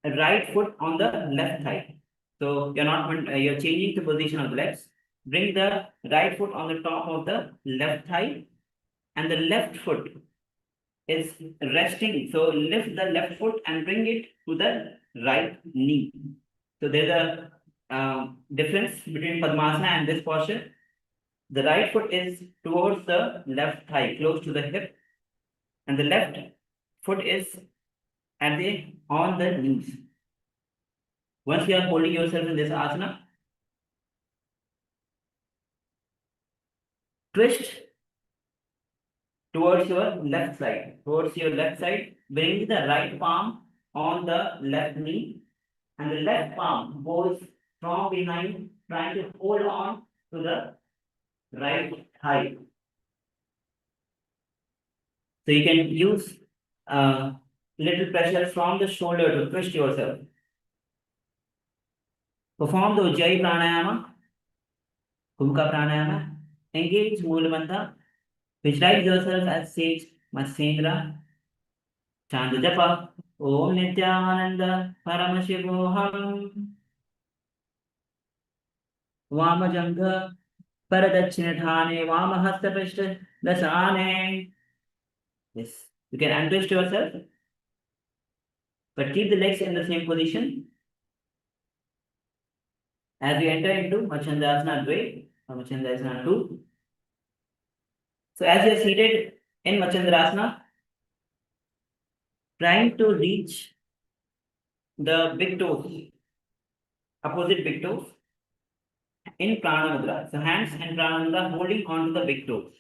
right foot on the left thigh. So you're changing the position of the legs. Bring the right foot on the top of the left thigh, and the left foot is resting. So lift the left foot and bring it to the right knee. So there's a difference between Padmasana and this posture. The right foot is towards the left thigh, close to the hip, and the left foot is on the knees. Once you are holding yourself in this asana, twist towards your left side. Bring the right palm on the left knee, and the left palm goes from behind, trying to hold on to the right thigh. So you can use little pressure from the shoulder to twist yourself. Perform the Ujjayi pranayama, Kumka pranayama. Engage Moolamanta. Visualize yourself as sage Matsendra. Chant the japa. Om Nithyananda Paramashivam. Vamajanga Paradachinatane Vamahastapishta Dasane. Yes, you can untwist yourself, but keep the legs in the same position. As we enter into Machandasana Dve or Machandasana 2. So as you are seated in Machandrasana, trying to reach the big toes, opposite big toes, in Prana Mudra. So hands and Prana Mudra holding onto the big toes.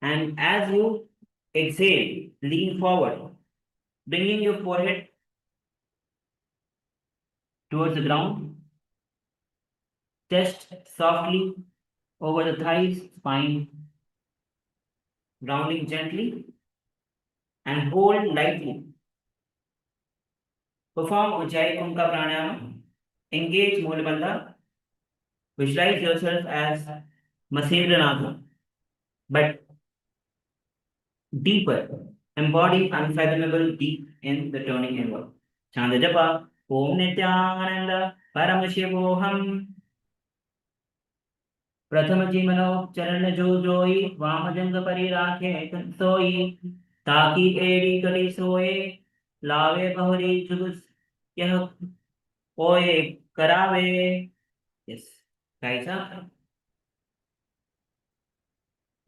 And as you exhale, lean forward, bringing your forehead towards the ground. Chest softly over the thighs, spine, rounding gently, and hold lightly. Perform Ujjayi Kumka pranayama. Engage Moolamanta. Visualize yourself as Matsendranatha, but deeper. Embody unfathomable deep in the turning inward. Chant the japa. Om Nithyananda Paramashivam. Prathama Jimano Charana Jojoi Vamajanga Parirake Soi Taki Eri Kali Soe Lave Bahuri Jugus Yah Oye Karave. Yes, guys up.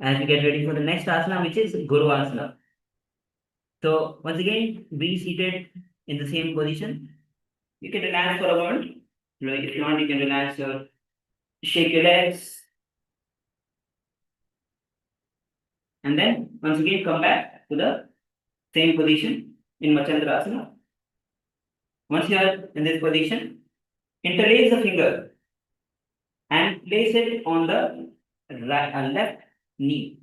As we get ready for the next asana, which is Guru Asana. So once again, be seated in the same position. You can relax for a moment. If you want, you can relax your shake your legs. And then once again come back to the same position in Machandrasana. Once you are in this position, interlace the finger and place it on the left knee.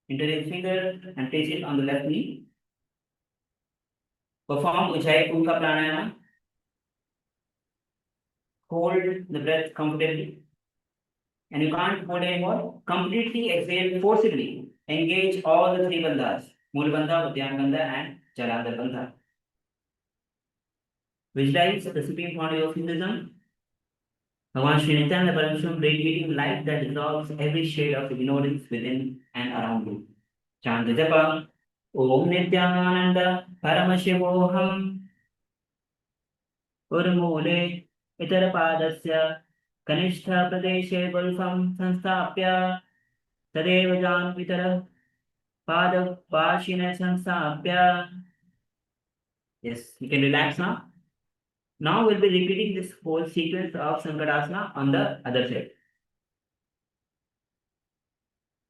Interlace the finger and place it on the left knee. Perform Ujjayi Kumka pranayama. Hold the breath comfortably. And you can't hold anymore. Completely exhale forcibly. Engage all the three bandhas: Mool bandha, Uddiyana bandha, and Jalandhar bandha. Visualize the supreme body of Hinduism. Bhagavan Sri Nithyananda Paramashivam radiating light that dissolves every shade of ignorance within and around you. Chant the japa. Om Nithyananda Paramashivoham. Urmule Itarapadasya Kanishta Pradeshe Gulfam Sanstapya Tadeva Jan Vitara Pada Pashina Sanstapya. Yes, you can relax now. Now we'll be repeating this whole sequence of Sankarasana on the other side.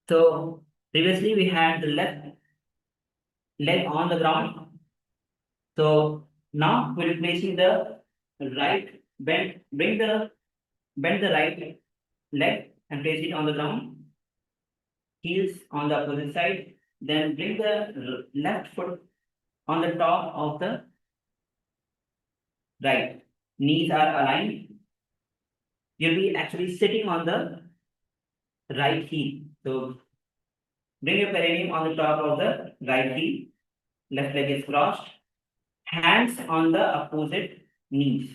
So previously we had the left leg on the ground. So now we'll be placing the right bend, bend the right leg and place it on the ground. Heels on the opposite side. Then bring the left foot on the top of the right. Knees are aligned. You'll be actually sitting on the right heel. So bring your perineum on the top of the right heel. Left leg is crossed. Hands on the opposite knees.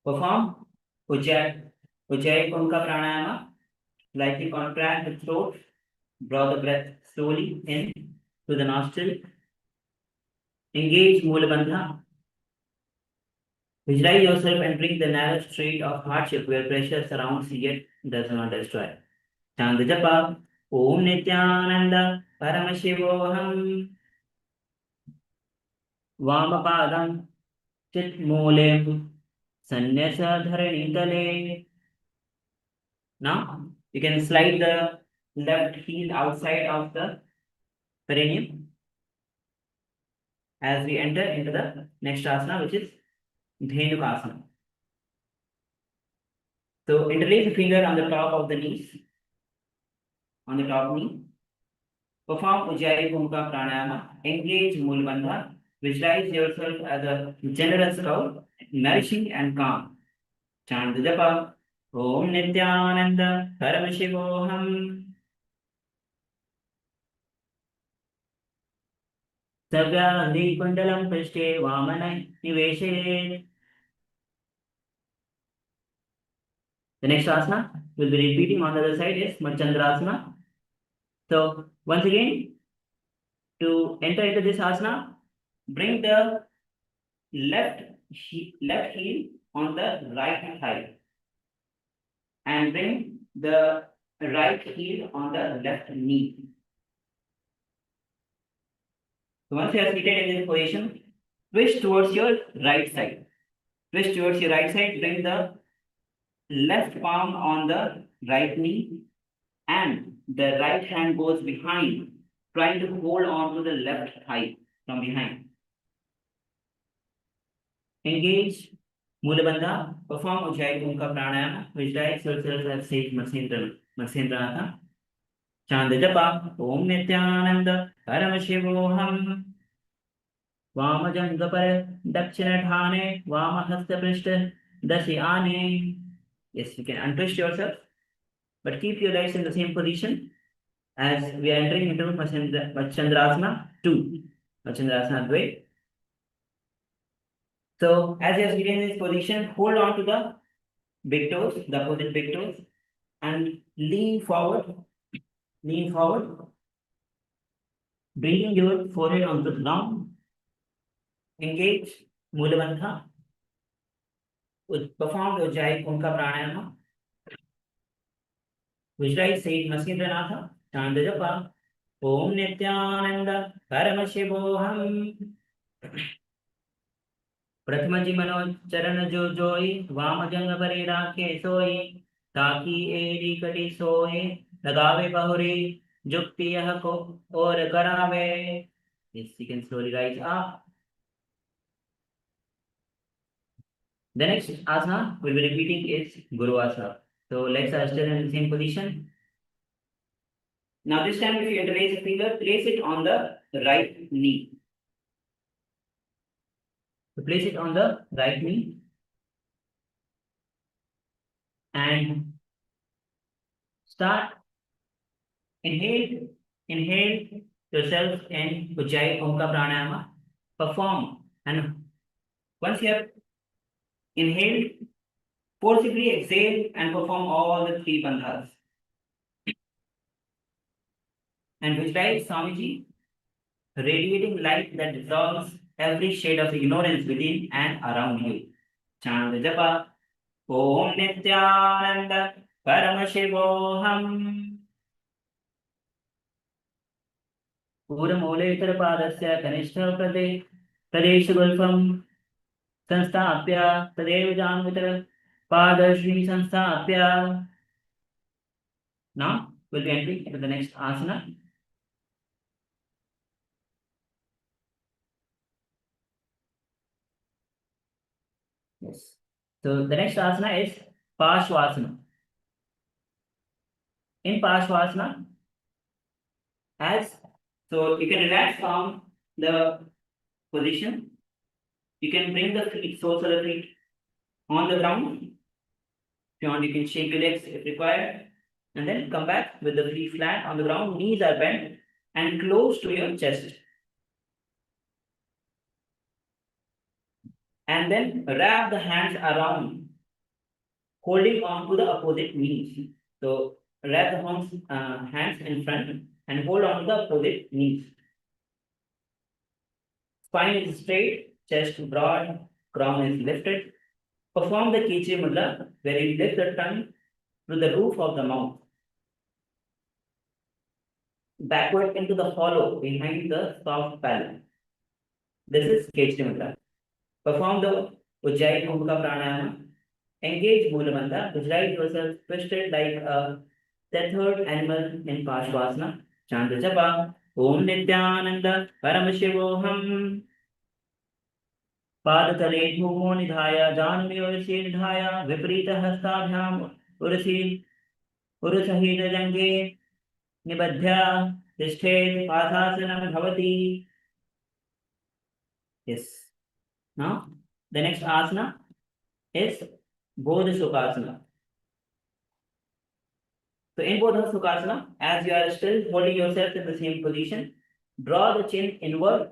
Perform Ujjayi Kumka pranayama. Slightly contract the throat. Draw the breath slowly in to the nostril. Engage Mula Bandha. Visualize yourself entering the narrow street of hardship where pressure surrounds yet does not destroy. Chant the japa. Om Nithyananda Paramashivoham. Vamapadam Chit Mulem Sanyasa Dharanitale. Now you can slide the left heel outside of the perineum as we enter into the next asana, which is Dhenukasana. So interlace the finger on the top of the knees, on the top knee. Perform Ujjayi Bhumika Pranayama. Engage Mulabandha. Visualize yourself as a generous cow, nourishing and calm. Chant the japa. Om Nithyananda Paramashivoham. Sarvyadhi Kundalam Prishte Vamana Niveshe. The next asana we'll be repeating on the other side is Machandrasana. So once again, to enter into this asana, bring the left heel on the right thigh and bring the right heel on the left knee. So once you are seated in this position, twist towards your right side. Twist towards your right side, bring the left palm on the right knee and the right hand goes behind, trying to hold on to the left thigh from behind. Engage Mulabandha. Perform Ujjayi Bhumika Pranayama. Visualize yourself as Sage Matsyendranath. Chant the japa. Om Nithyananda Paramashivoham. Vamajangapara Dakshinadhane Vamahasta Prishta Dasyane. Yes, you can untwist yourself, but keep your legs in the same position as we are entering into Machandrasana 2. Machandrasana 2. So as you are sitting in this position, hold on to the big toes, the opposite big toes, and lean forward, bringing your forehead onto the ground. Engage Mulabandha. Perform the Ujjayi Bhumika Pranayama. Visualize Sage Matsyendranath. Chant the japa. Om Nithyananda Paramashivoham. प्रथमजी मनो चरण जो जोई वाम जंग परे राखे सोई ताकि एरी कटी सोए लगावे बहुरी जुक्ति यह को और करावे. Yes, you can slowly rise up. The next asana we'll be repeating is Guru Asana. So legs are still in the same position. Now this time if you interlace a finger, place it on the right knee. So place it on the right knee and start. Inhale yourself in Ujjayi Bhumika Pranayama. Perform, and once you have inhaled, forcibly exhale and perform all the 3 bandhas. And visualize Swamiji radiating light that dissolves every shade of ignorance within and around you. Chant the japa. Om Nithyananda Paramashivoham. Puramole Padasya Kanishta Pradesh Gulfam Sanstapya Tadev Janvitra Padashri Sanstapya. Now we'll be entering into the next asana. Yes. So the next asana is Parshvasana. In Parshvasana, so you can relax from the position. You can bring the feet, soles of the feet on the ground. If you want, you can shake your legs if required. And then come back with the feet flat on the ground, knees are bent and close to your chest. And then wrap the hands around, holding on to the opposite knees. So wrap the hands in front and hold on to the opposite knees. Spine is straight, chest broad, crown is lifted. Perform the Kichi Mudra, where you lift the tongue to the roof of the mouth. Backward into the hollow behind the soft palate. This is Kichi Mudra. Perform the Ujjayi Kumbhaka Pranayama. Engage Moolamandha. Visualize yourself twisted like a tethered animal in Parshvasana. Chant the japa. Om Nithyananda Paramashivoham. पादतले भूमो निधाय जाह्नवीर्षि निधाय विपरीतहस्ताभ्याम् उरुसहितजङ्गे निबध्य तिष्ठेत् पादासनं भवति. Yes. Now the next asana is Bodha Sukhasana. So in Bodha Sukhasana, as you are still holding yourself in the same position, draw the chin inward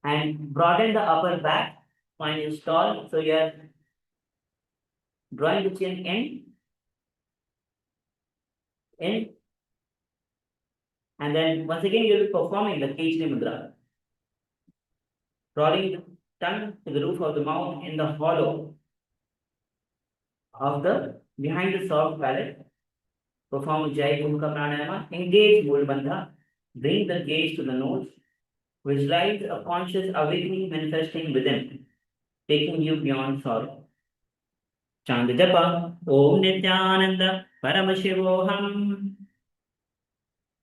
and broaden the upper back. Spine is tall, so you are drawing the chin in, and then once again you will be performing the Kechari Mudra. Drawing the tongue to the roof of the mouth in the hollow of the behind the soft palate. Perform Ujjayi Kumbhaka Pranayama. Engage Moolamandha. Bring the gaze to the nose. Visualize a conscious awakening manifesting within, taking you beyond sorrow. Chant the japa. Om Nithyananda Paramashivoham.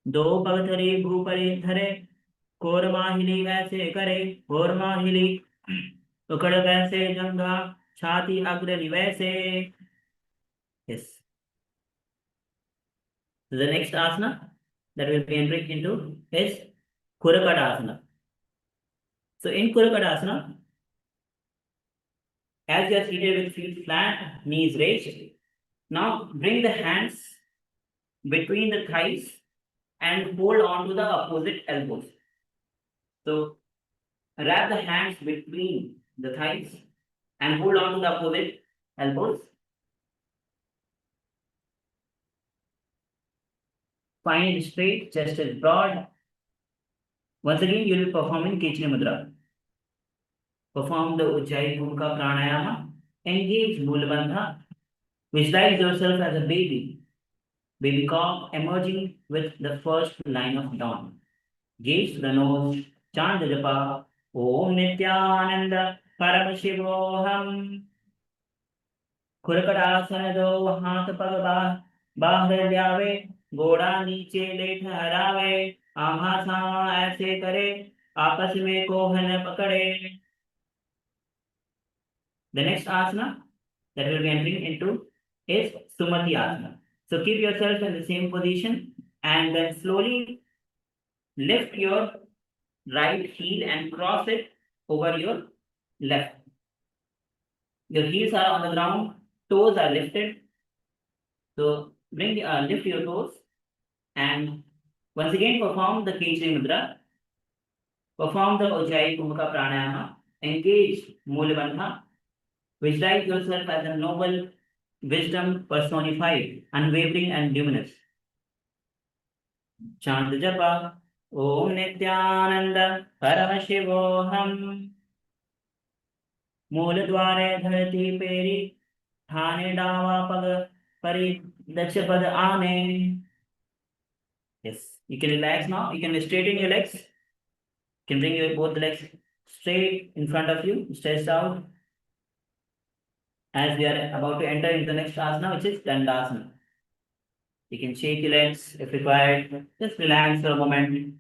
Do pavatari bhupari dhare. कोरमाहिली वैसे करे, कोरमाहिली उकड़ वैसे जंगा, छाती अग्रणी वैसे. Yes. So the next asana that will be entering into is Kurakadasana. So in Kurakadasana, as you are seated with feet flat, knees raised, now bring the hands between the thighs and hold on to the opposite elbows. So wrap the hands between the thighs and hold on to the opposite elbows. Spine is straight, chest is broad. Once again, you will be performing Kechari Mudra. Perform the Ujjayi Kumbhaka Pranayama. Engage Moolamandha. Visualize yourself as a baby. Baby cock emerging with the first line of dawn. Gaze to the nose. Chant the japa. Om Nithyananda Paramashivoham. Kurakadasana do हाथ पग बाहर जावे, गोड़ा नीचे late हरावे, आभासा ऐसे करे, आपस में कोहन पकड़े. The next asana that will be entering into is Sumati Asana. So keep yourself in the same position and then slowly lift your right heel and cross it over your left. Your heels are on the ground, toes are lifted. So lift your toes and once again perform the Kechari Mudra. Perform the Ujjayi Kumbhaka Pranayama. Engage Moolamandha. Visualize yourself as a noble wisdom personified, unwavering and luminous. Chant the japa. Om Nithyananda Paramashivoham. Mooladware dharati peri, thane dava pag pari dachapad aane. Yes, you can relax now. You can straighten your legs. You can bring your both legs straight in front of you, stretched out. As we are about to enter into the next asana, which is Dandasana. You can shake your legs if required. Just relax for a moment.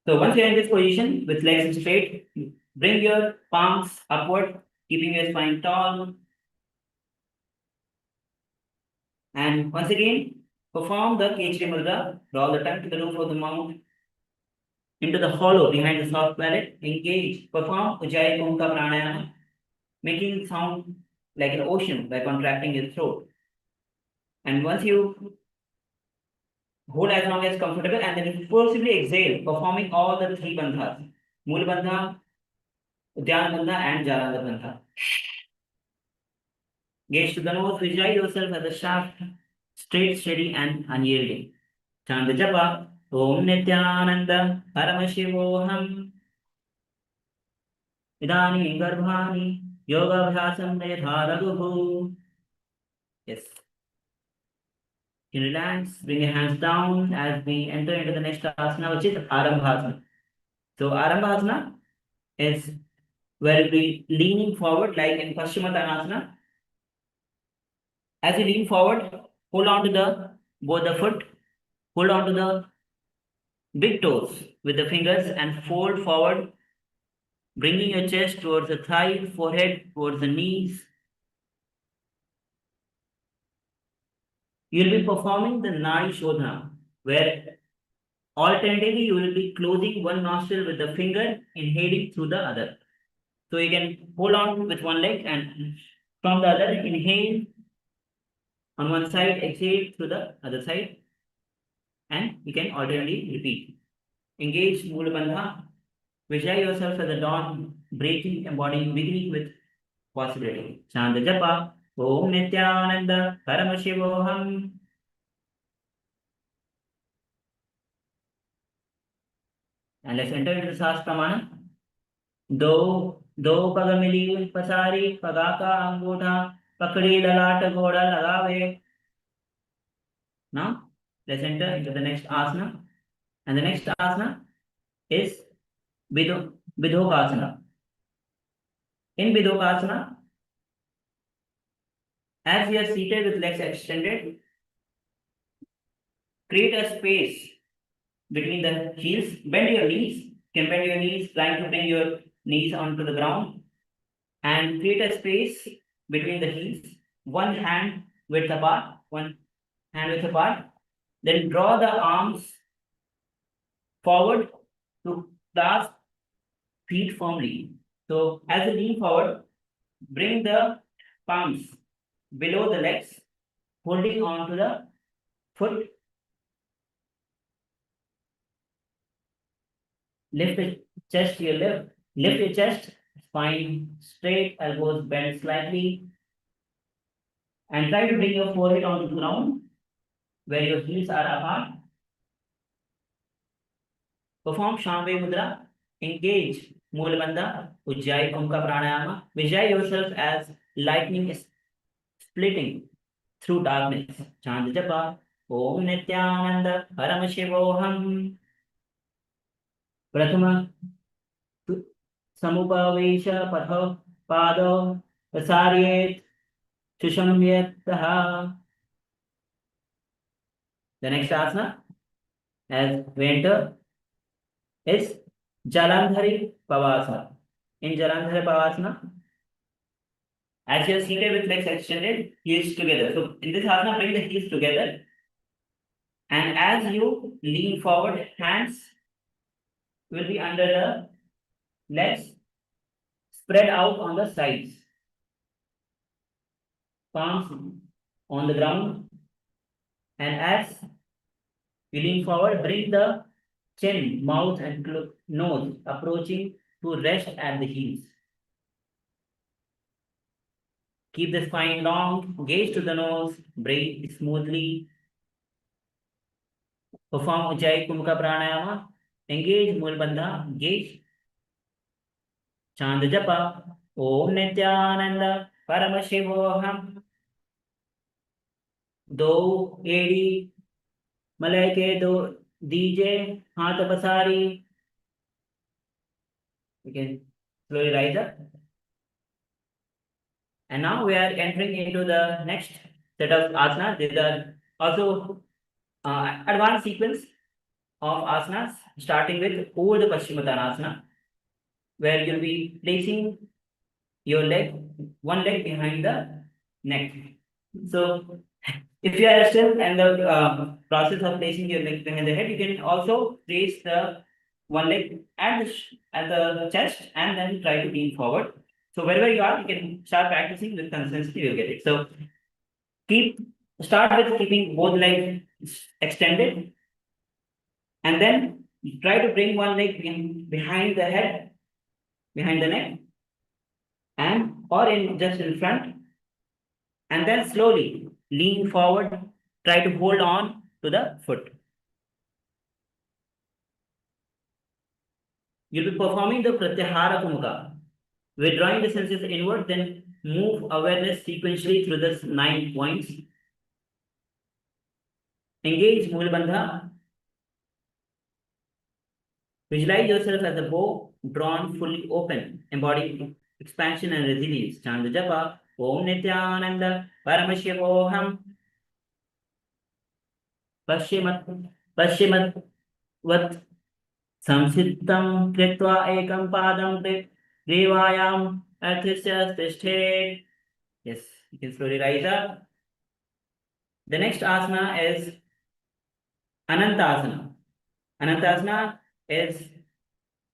So once you are in this position with legs straight, bring your palms upward, keeping your spine tall. And once again, perform the Kechari Mudra. Draw the tongue to the roof of the mouth, into the hollow behind the soft palate. Engage. Perform Ujjayi Kumbhaka Pranayama, making sound like an ocean by contracting your throat. And once you hold as long as comfortable and then forcibly exhale, performing all the three bandhas: Mool Bandha, Udyan Bandha and Jalandhar Bandha. Gaze to the nose, visualize yourself as a shaft straight, steady, and unyielding. Chant the japa. Om Nithyananda Paramashivoham. Idani Garbhani Yoga Bhyasam Nedharaguhu. Yes. You relax, bring your hands down as we enter into the next asana, which is Arambhasana. So Arambhasana is where we leaning forward like in Paschimottanasana. As you lean forward, hold on to both the foot, hold on to the big toes with the fingers and fold forward, bringing your chest towards the thigh, forehead towards the knees. You'll be performing the Nadi Shodhana, where alternatively you will be closing one nostril with the finger, inhaling through the other. So you can hold on with one leg and from the other, inhale on one side, exhale through the other side, and you can alternately repeat. Engage Mula Bandha. Visualize yourself as the dawn, breaking, embodying, beginning with possibility. Chant the japa. Om Nithyananda Paramashivoham. And let's enter into the Sas Pramana. Do pag mili pasari pagaka angutha pakdi lalata goda lagave. Now let's enter into the next asana. And the next asana is Vidhokasana. In Vidhokasana, as we are seated with legs extended, create a space between the heels. Bend your knees. You can bend your knees, trying to bring your knees onto the ground. And create a space between the heels. One hand width apart, one hand width apart. Then draw the arms forward to clasp feet firmly. So as you lean forward, bring the palms below the legs, holding on to the foot. Lift the chest to your left. Lift your chest, spine straight, elbows bent slightly. And try to bring your forehead onto the ground where your heels are apart. Perform Shambhavi Mudra. Engage Mula Bandha, Ujjayi Kumka Pranayama. Visualize yourself as lightning is splitting through darkness. Chant the japa. Om Nithyananda Paramashivoham. Prathama Samupavesha Patho Pado Prasaryet Chushamyataha. The next asana, as we enter, is Jalandhari Pavasana. In Jalandhari Pavasana, as you are seated with legs extended, heels together. So in this asana, bring the heels together. And as you lean forward, hands will be under the legs, spread out on the sides. Palms on the ground. And as you lean forward, bring the chin, mouth, and nose approaching to rest at the heels. Keep the spine long, gaze to the nose, breathe smoothly. Perform Ujjayi Kumka Pranayama. Engage Mula Bandha, gaze. Chant the japa. Om Nithyananda Paramashivoham. Do एड़ी Malay के दो दीजे हाथ पसारी. You can slowly rise up. And now we are entering into the next set of asanas. These are also advanced sequence of asanas, starting with Urdhva Paschimottanasana, where you'll be placing your one leg behind the neck. So if you are still in the process of placing your leg behind the head, you can also place the one leg at the chest and then try to lean forward. So wherever you are, you can start practicing with consistency, you'll get it. So start with keeping both legs extended, and then try to bring one leg behind the head, behind the neck, or just in front, and then slowly lean forward, try to hold on to the foot. You'll be performing the Pratyahara Kumukha. Withdrawing the senses inward, then move awareness sequentially through the 9 points. Engage Mula Bandha. Visualize yourself as a bow drawn fully open, embodying expansion and resilience. Chant the japa. Om Nithyananda Paramashivam. Pashimat Vat Samsittam Kritva Ekam Padam Devayam Arthisya Tishthet. Yes, you can slowly rise up. The next asana is Anantasana. Anantasana is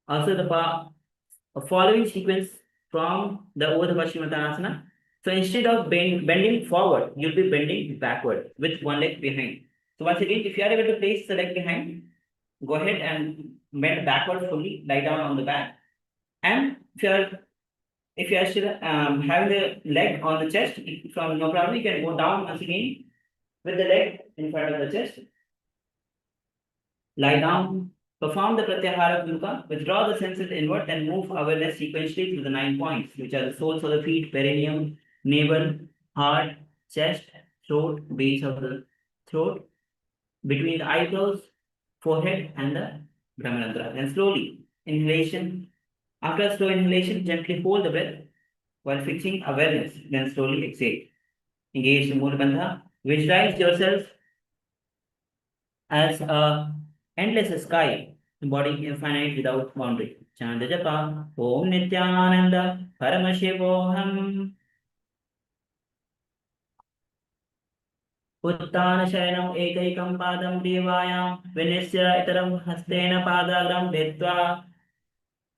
also the following sequence from the Urdhva Paschimottanasana. So instead of bending forward, you'll be bending backward with one leg behind. So once again, if you are able to place the leg behind, go ahead and bend backward fully, lie down on the back. And if you are still having the leg on the chest, from no problem, you can go down once again with the leg in front of the chest. Lie down, perform the Pratyahara Kumukha, withdraw the senses inward and move awareness sequentially through the 9 points, which are the soles of the feet, perineum, navel, heart, chest, throat, base of the throat, between the eyebrows, forehead, and the Brahmanandra. Then slowly, inhalation. After a slow inhalation, gently hold the breath while fixing awareness. Then slowly exhale. Engage the Mula Bandha. Visualize yourself as a endless sky, embodying infinite without boundary. Chant the japa. Om Nithyananda Paramashivam. Uttana Shayanam Ekaikam Padam Devayam Vinyasa Itaram Hastena Padagram Detva.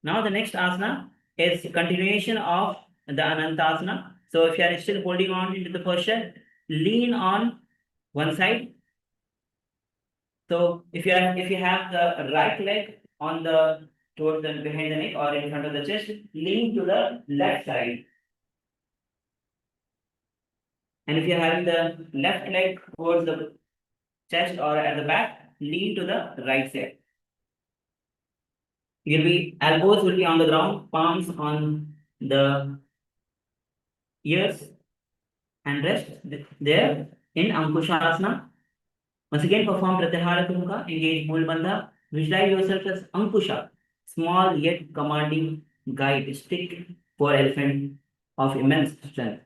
Now the next asana is continuation of the Anantasana. So if you are still holding on into the posture, lean on one side. So if you have the right leg on the towards the behind the neck or in front of the chest, lean to the left side. And if you're having the left leg towards the chest or at the back, lean to the right side. Elbows will be on the ground, palms on the ears, and rest there in Ankushasana. Once again, perform Pratyahara Kumukha, engage Mula Bandha, visualize yourself as Ankusha, small yet commanding guide stick for elephant of immense strength.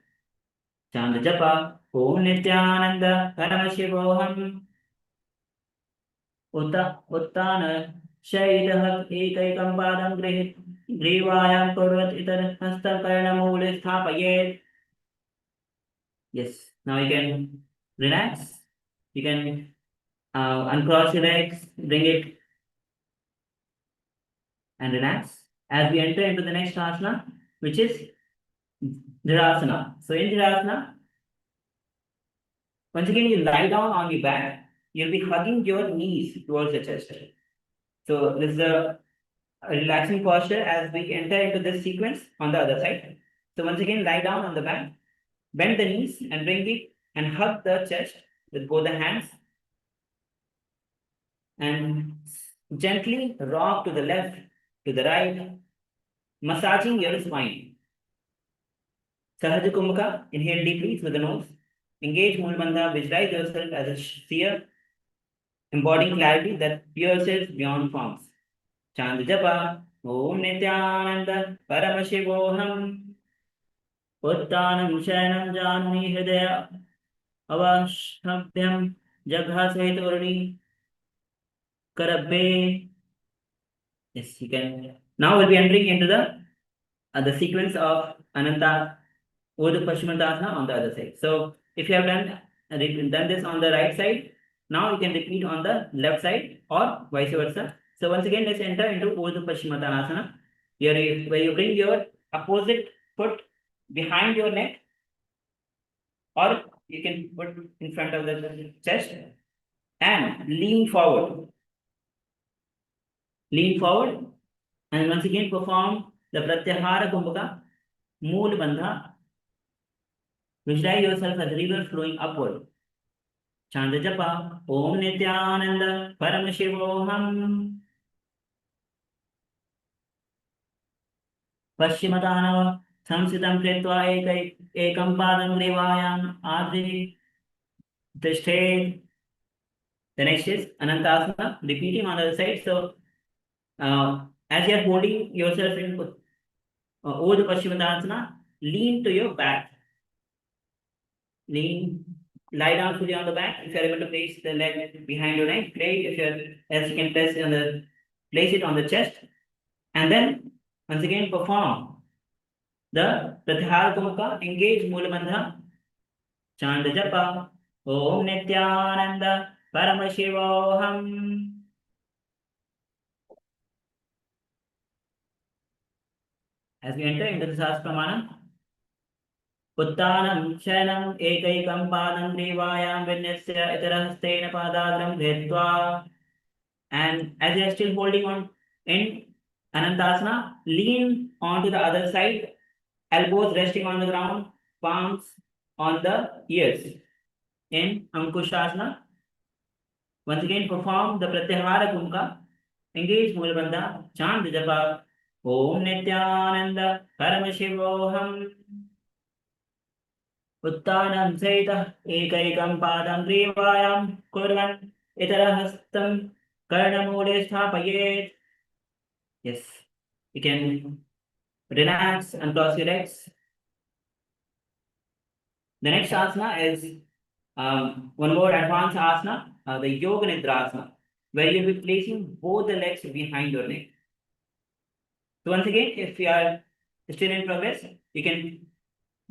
Chant the japa. Om Nithyananda Paramashivam. Uttana Shaidah Ekaikam Padam Grivayam Purvat Itar Hastam Karanamule Sthapayet. Yes, now you can relax. You can uncross your legs, bring it, and relax. As we enter into the next asana, which is Dhrasana. So in Dhrasana, once again you lie down on your back. You'll be hugging your knees towards the chest. So this is a relaxing posture as we enter into this sequence on the other side. So once again, lie down on the back, bend the knees and bring it and hug the chest with both the hands. And gently rock to the left, to the right, massaging your spine. Sahaja Kumukha, inhale deeply through the nose. Engage Mula Bandha, visualize yourself as a sphere, embodying clarity that pierces beyond forms. Chant the japa. Om Nithyananda Paramashivam. Uttanam Shayanam Janani Hridaya Avashabhyam Jaghasaiturni Karabbe. Yes, you can. Now we'll be entering into the sequence of Ananta Urdhva Paschimottanasana on the other side. So if you have done this on the right side, now you can repeat on the left side or vice versa. So once again, let's enter into Urdhva Paschimottanasana, where you bring your opposite foot behind your neck, or you can put in front of the chest and lean forward. Lean forward and once again perform the Pratyahara Kumukha, Mula Bandha. Visualize yourself as a river flowing upward. Chant japa Om Nithyananda Paramashivoham. Paschimadaanav Samsitam Kritva Ekam Padam Grivayam Adri Tishted. The next is Anantasana, repeating on the other side. So, as you are holding yourself in over the Paschimottanasana, lean to your back. Lie down fully on the back. If you are able to place the leg behind your neck, great. If you are, else you can place it on the chest, and then once again perform the Pratyahara Kumaka, engage Moolamandha, chant japa Om Nithyananda Paramashivoham. As we enter into the Sahasramana, Uttanam Shayanam Ekaikam Padam Grivayam Vinyasya Itarahastena Padagram Dhetva. And as you are still holding on in Anantasana, lean onto the other side, elbows resting on the ground, palms on the ears. In Ankushasana, once again perform the Pratyahara Kumka, engage Moolamandha, chant the japa Om Nithyananda Paramashivoham. Uttanam Saita Ekaikam Padam Grivayam Kurvan Itarahastam Karnamule Sthapayet. Yes, you can relax and cross your legs. The next asana is one more advanced asana, the Yoga Nidrasana, where you'll be placing both the legs behind your neck. So once again, if you are still in progress, you can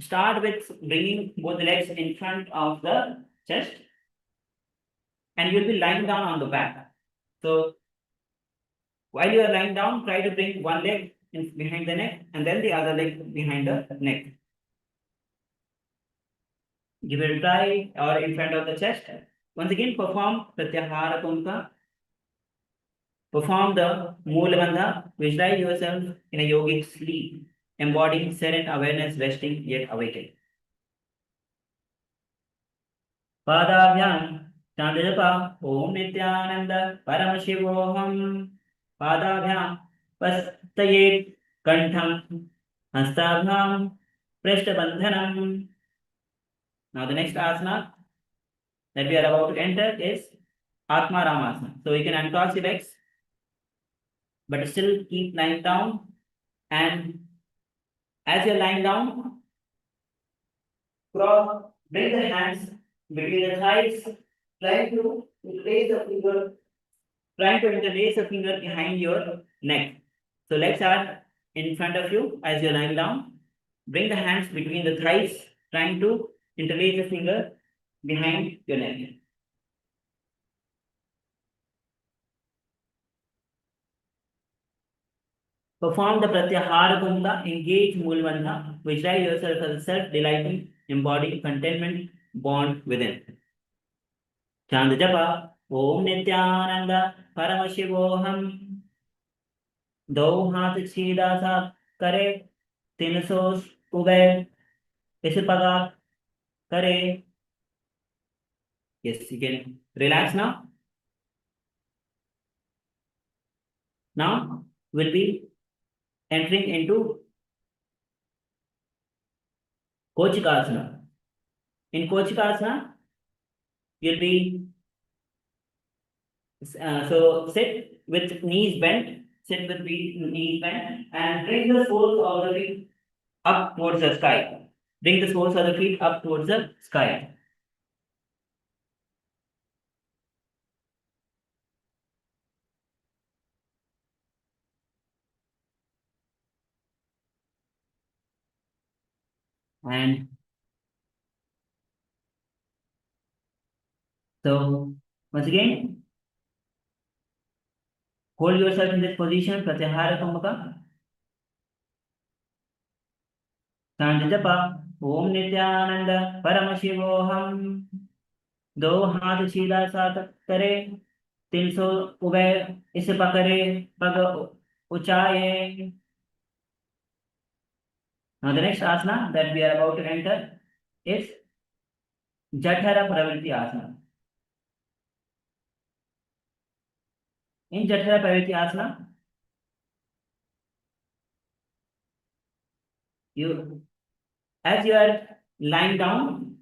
start with bringing both the legs in front of the chest, and you'll be lying down on the back. So while you are lying down, try to bring one leg behind the neck and then the other leg behind the neck. Give it a try, or in front of the chest. Once again, perform Pratyahara Kumka. Perform the Moolamandha. Visualize yourself in a yogic sleep, embodying serene awareness, resting yet awakened. Padabhyam Chandajapa Om Nithyananda Paramashivoham. Padabhyam Pastayet Kantham Hastabhyam Prashtabandhanam. Now the next asana that we are about to enter is Atma Ramasana. So you can uncross your legs, but still keep lying down. And as you're lying down, bring the hands between the thighs, try to interlace the finger behind your neck. So legs are in front of you as you're lying down. Bring the hands between the thighs, trying to interlace the finger behind your neck. Perform the Pratyahara Kumka, engage Moolamandha, visualize yourself as a self-delighting, embodying contentment, born within. Chant japa Om Nithyananda Paramashivoham. दो हाथ सीधा सा करे, 300 ube इस प्रकार करे. Yes, you can relax now. Now we'll be entering into Kochikasana. In Kochikasana, you'll be so sit with knees bent. Sit with knees bent and bring the soles of the feet up towards the sky. Bring the soles of the feet up towards the sky. And so once again, hold yourself in this position, Pratyahara Kumaka. Chant japa Om Nithyananda Paramashivoham. दो हाथ सीधा सा करे, 300 ube इस पकड़े, पग ऊंचाए. Now the next asana that we are about to enter is Jathara Pravritti Asana. In Jatara Parvati Asana, as you are lying down,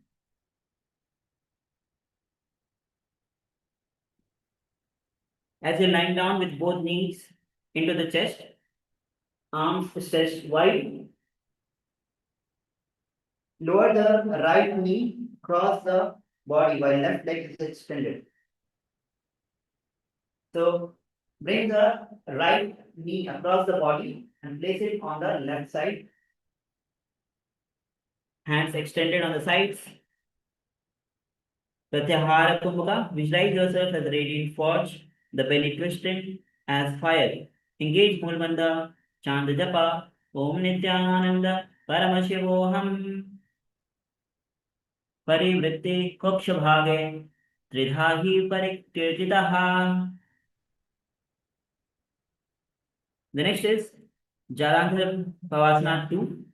with both knees into the chest, arms stretched wide, lower the right knee across the body while left leg is extended. So bring the right knee across the body and place it on the left side. Hands extended on the sides. Pratyahara Kumbhaka, visualize yourself as a radiant forge, the belly twisted as fire. Engage Mulbandha, chant the japa, Om Nithyananda, Paramashivoham. Parivritti Koksha Bhage, Tridhahi Parikirtitaha. The next is Jalandhara Pavasana 2,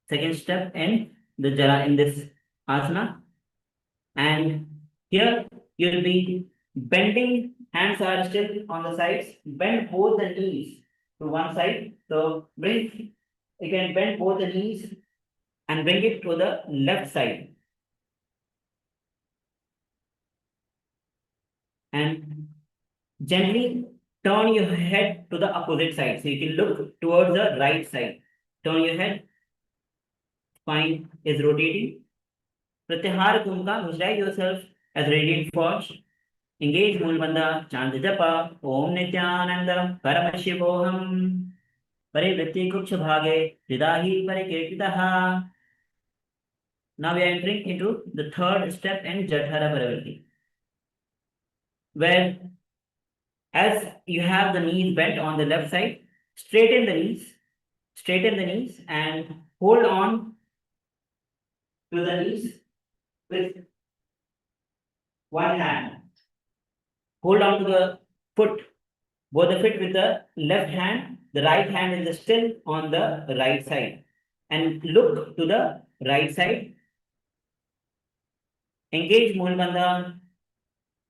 second step in the Jala in this asana. And here you will be bending, hands are still on the sides, bend both the knees to one side. So you can bend both the knees and bring it to the left side. And gently turn your head to the opposite side. So you can look towards the right side. Turn your head, spine is rotating. Pratyahara Kumbhaka, visualize yourself as radiant forge. Engage Mulbandha, chant the japa, Om Nithyananda, Paramashivoham. Parivritti Kuksha Bhage, Hridahi Parikirtitaha. Now we are entering into the third step in Jatara Paravritti, where as you have the knees bent on the left side, straighten the knees and hold on to the knees with one hand. Hold on to the foot, both the foot with the left hand. The right hand is still on the right side. And look to the right side. Engage Mulbandha,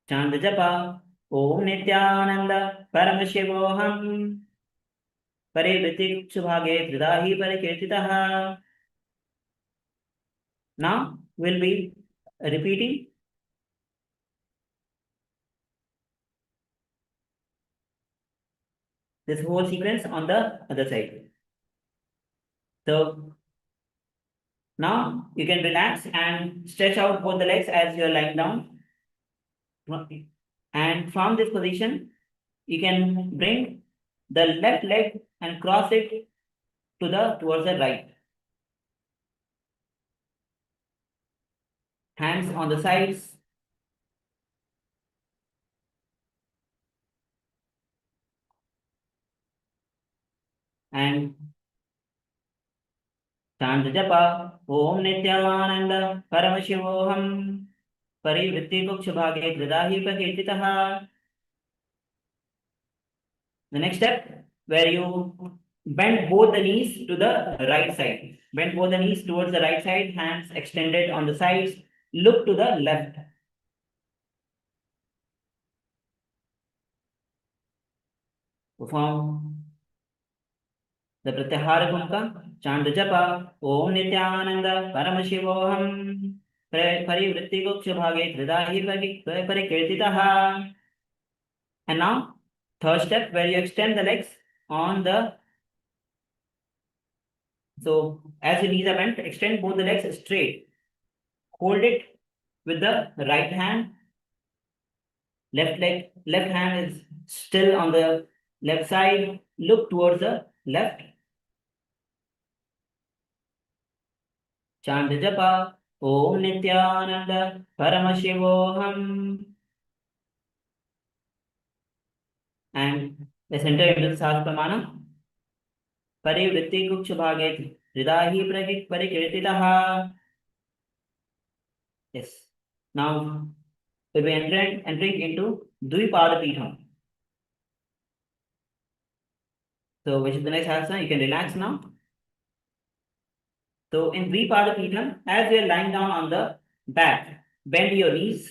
chant the japa, Om Nithyananda, Paramashivoham. Parivritti Kuksha Tridahi Parikirtitaha. Now we'll be repeating this whole sequence on the other side. So now you can relax and stretch out both the legs as you are lying down. And from this position, you can bring the left leg and cross it towards the right. Hands on the sides. And chant the japa, Om Nithyananda, Paramashivoham. Parivritti Kuksha Bhage, Tridahi Parikirtitaha. The next step, where you bend both the knees to the right side. Bend both the knees towards the right side, hands extended on the sides. Look to the left. Perform the Pratyahara Kumbhaka, chant the japa, Om Nithyananda, Paramashivoham. Parivritti Kuksha Bhage, Tridahi Parikirtitaha. And now, third step, where you extend the legs on the. So as your knees are bent, extend both the legs straight. Hold it with the right hand. Left hand is still on the left side. Look towards the left. Chant the japa, Om Nithyananda, Paramashivoham. And let's enter into the Sahas Pramana. Parivritti Kuksha Bhage, Hridahi Parikirtitaha. Yes. Now we'll be entering into Dvipada Pitham. So which is the next asana? You can relax now. So in Dvipada Pitham, as you are lying down on the back, bend your knees.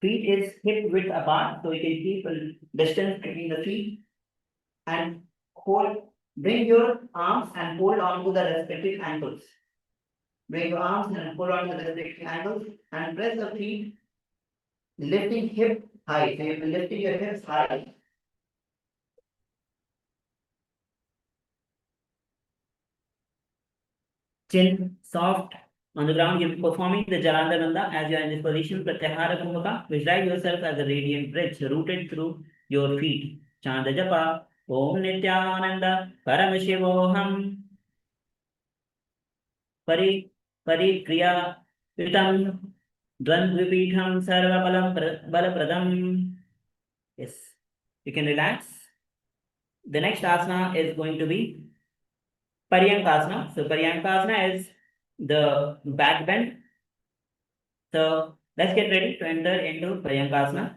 feet is hip width apart, so you can keep a distance between the feet and bring your arms and hold on to the respective ankles. Bring your arms and hold on to the respective ankles and press the feet, lifting hip high. So you're lifting your hips high. Chin soft on the ground. You're performing the Jalandharanda as you are in this position. Pratyahara Kumbhaka. Visualize yourself as a radiant bridge rooted through your feet. Chanda Japa. Om Nithyananda Paramashivoham. Parikriya Vitam Dvandvipitham Sarvabalam Balapradam. Yes. You can relax. The next asana is going to be Paryankasana. So Paryankasana is the back bend. So let's get ready to enter into Paryankasana.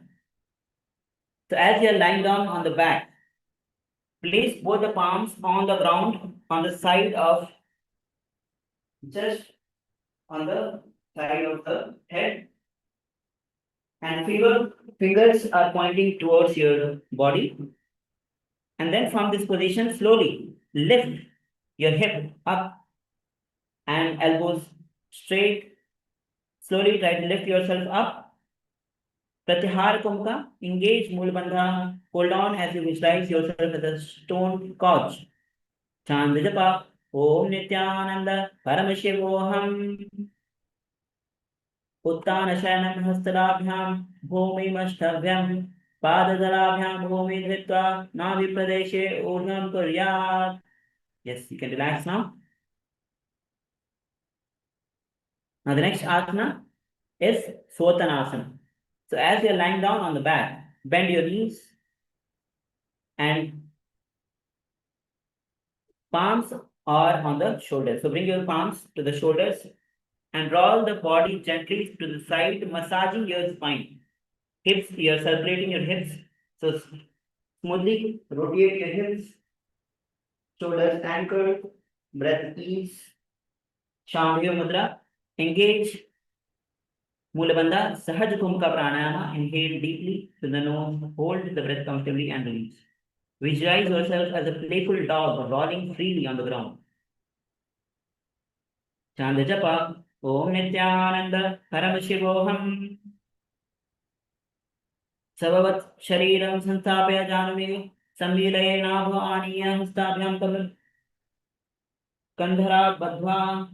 So as you are lying down on the back, place both the palms on the ground on the side of just on the side of the head, and fingers are pointing towards your body. And then from this position, slowly lift your hip up and elbows straight. Slowly try to lift yourself up. Pratyahara Kumbhaka. Engage Mula Bandha. Hold on as you visualize yourself as a stone couch. Chant Japa. Om Nithyananda Paramashivoham. Uttana Shayanam Hastalabhyam Bhumi Mashtavyam Padadalabhyam Bhumi Dhritva Navi Pradeshe Urnam Kuryat. Yes, you can relax now. Now the next asana is Swatanasana. So as you are lying down on the back, bend your knees and palms are on the shoulders. So bring your palms to the shoulders and roll the body gently to the side, massaging your spine. Hips, you are circulating your hips. So smoothly rotate your hips, shoulders anchored, breath ease. Shambhya Mudra. Engage Mula Bandha, Sahaj Kumbhaka Pranayama. Inhale deeply through the nose, hold the breath comfortably and release. Visualize yourself as a playful dog rolling freely on the ground. Chanda Japa. Om Nithyananda Paramashivoham. Savavat Shariram Santapya Janave Samvilaye Nabha Aniya Hastabhyam Kabal Kandhara Badhva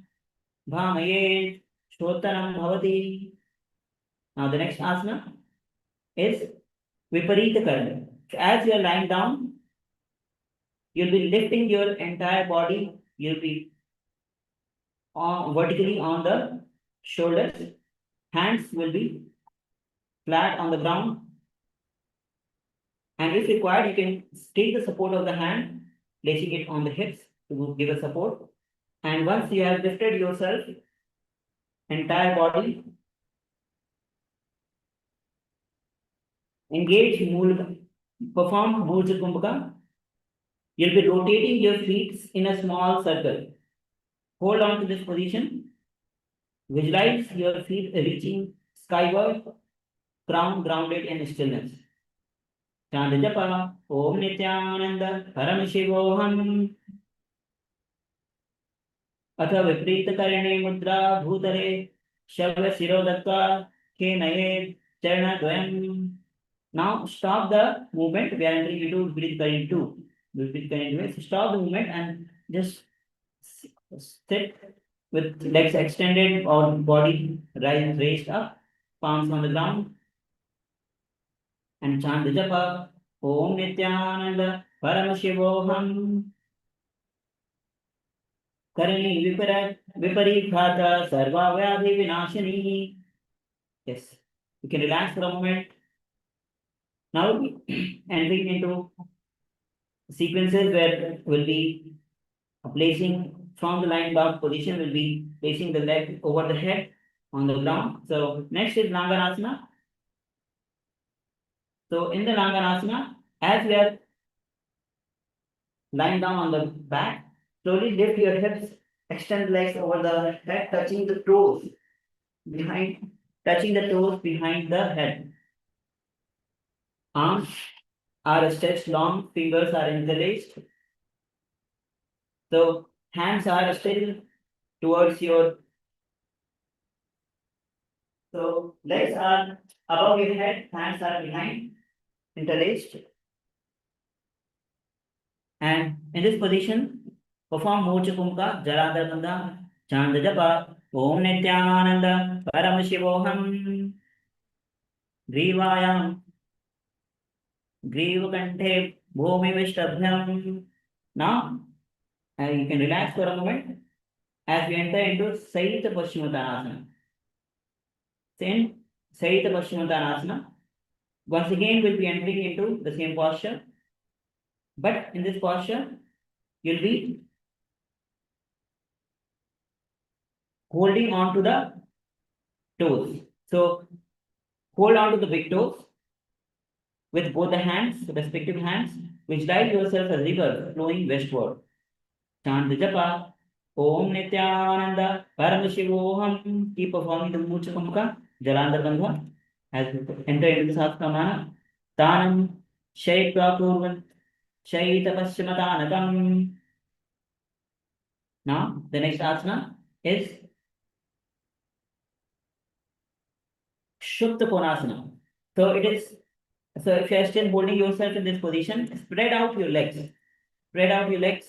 Bhamaye Shrotanam Bhavati. Now the next asana is Viparita Karma. So as you are lying down, you'll be lifting your entire body. You'll be vertically on the shoulders. Hands will be flat on the ground. And if required, you can take the support of the hand, placing it on the hips to give a support. And once you have lifted yourself, entire body, engage perform Bhuja Kumbhaka. You'll be rotating your feet in a small circle. Hold on to this position. Visualize your feet reaching skyward, crown grounded in stillness. Chant Japa. Om Nithyananda Paramashivoham. Atha Viprita Karine Mudra Bhutare Shavya Siro Dattva Ke Naye Charna Dvayam. Now stop the movement. We are entering into Viprita Karine 2. Viprita Karine 2. Stop the movement and just sit with legs extended or body raised up, palms on the ground, and chant the japa. Om Nithyananda Paramashivoham. Karani Viparithata Sarva Vyadhi Vinashini. Yes, you can relax for a moment. Now entering into sequences where we'll be placing from the lying down position, we'll be placing the leg over the head on the ground. So next is Langanasana. So in the Langanasana, as we are lying down on the back, slowly lift your hips, extend legs over the head, touching the toes behind the head. Arms are stretched long, fingers are interlaced. So hands are still towards your. So legs are above your head, hands are behind, interlaced. And in this position, perform Mocha Kumka, Jaladanda, Chanda Japa, Om Nithyananda, Paramashivoham, Grivayam, Grivakante, Bhumi Vishtabhyam. Now, you can relax for a moment as we enter into Saita Paschimottanasana. Then, Saita Paschimottanasana. Once again, we'll be entering into the same posture. But in this posture, you'll be holding on to the toes. So, hold on to the big toes with both the hands, respective hands, visualize yourself as a river flowing westward. Chant the japa, Om Nithyananda, Paramashivoham. Keep performing the Mocha Kumka, Jalandhar Bandha, as we enter into the Satkamana. Tanam, Shaitva Kurvan, Shaita Paschimottanakam. Now, the next asana is Shupta Konasana. So it is. So if you are still holding yourself in this position, spread out your legs. Spread out your legs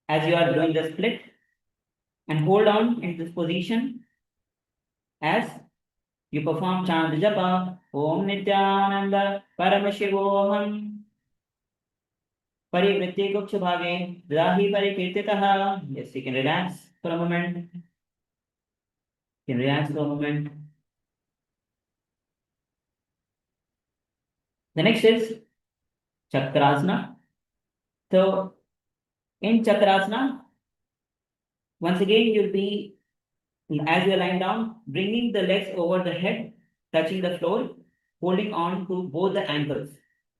as you are doing the split. And hold on in this position as you perform chant japa. Om Nithyananda Paramashivoham. Parivritti Kuksha Bhage Dahi Parikirtitaha. Yes, you can relax for a moment. You can relax for a moment. The next is Chakrasana. So in Chakrasana, once again you'll be, as you're lying down, bringing the legs over the head, touching the floor, holding on to both the ankles.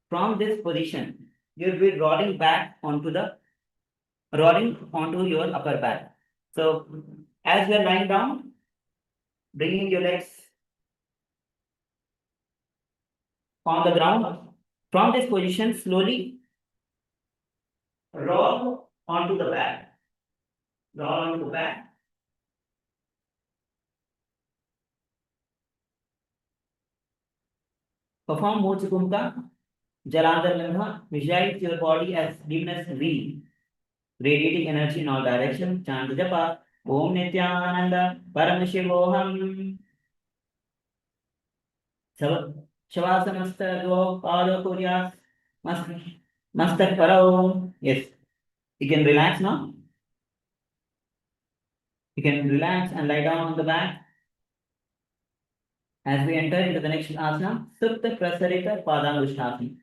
From this position, you'll be rolling onto your upper back. So as you're lying down, bringing your legs on the ground. From this position, slowly roll onto the back. Roll onto the back. Perform Mocha Kumka, Jalandhar Bandha. Visualize your body as luminous wheel, radiating energy in all directions. Chant japa, Om Nithyananda Paramashivoham. Shavasana Dvo Pado Kuryas Mastak Parao. Yes. You can relax now. You can relax and lie down on the back. As we enter into the next asana, Supta Prasarita Padangushtasana.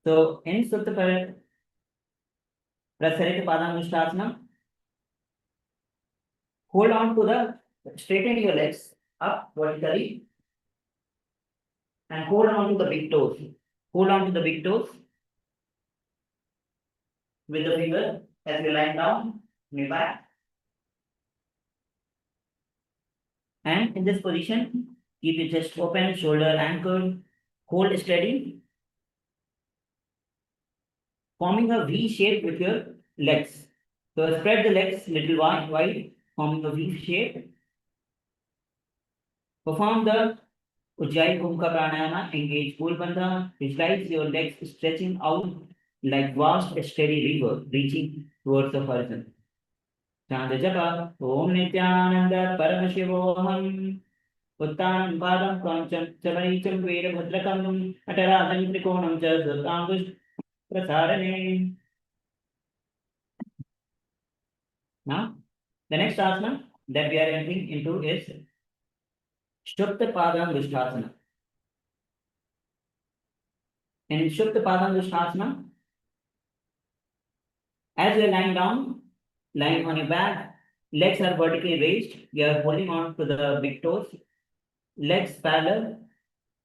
So in Supta Prasarita Padangushtasana, hold on to straighten your legs up vertically and hold on to the big toes. Hold on to the big toes with the finger as you lie down on your back. And in this position, keep your chest open, shoulder anchored, hold steady, forming a V shape with your legs. So spread the legs little wide, forming a V shape. Perform the Ujjayi Kumka Pranayama, engage full bandha, visualize your legs stretching out like vast steady river reaching towards the horizon. Chant japa, Om Nithyananda Paramashivoham. Uttanam Padam Pancham Chavaricham Veda Bhadrakam Ataradam Trikonam Chasangush Prasarane. Now, the next asana that we are entering into is Shupta Padam Vishtasana. In Shupta Padam Vishtasana, as you are lying down, lying on your back, legs are vertically raised. You are holding on to the big toes, legs parallel.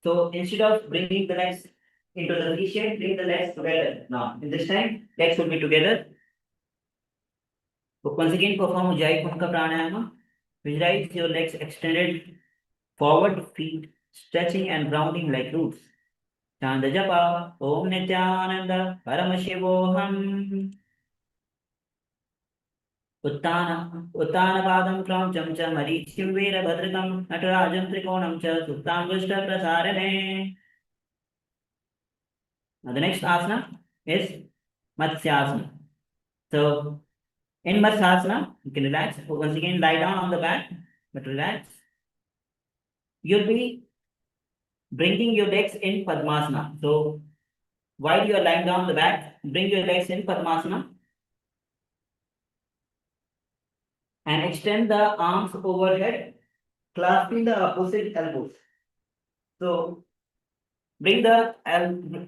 So instead of bringing the legs into the V shape, bring the legs together. Now, in this time, legs will be together. So once again, perform Ujjayi Kumka Pranayama. Visualize your legs extended forward, feet stretching and grounding like roots. Chant the japa. Om Nithyananda Paramashivoham. Uttana padam kramcham cha marichim veera bhadrakam natarajam trikonam cha suttam vishta prasarane. Now the next asana is Matsyasana. So in Matsyasana, you can relax. Once again, lie down on the back, but relax. You'll be bringing your legs in Padmasana. So while you are lying down on the back, bring your legs in Padmasana and extend the arms overhead, clasping the opposite elbows. So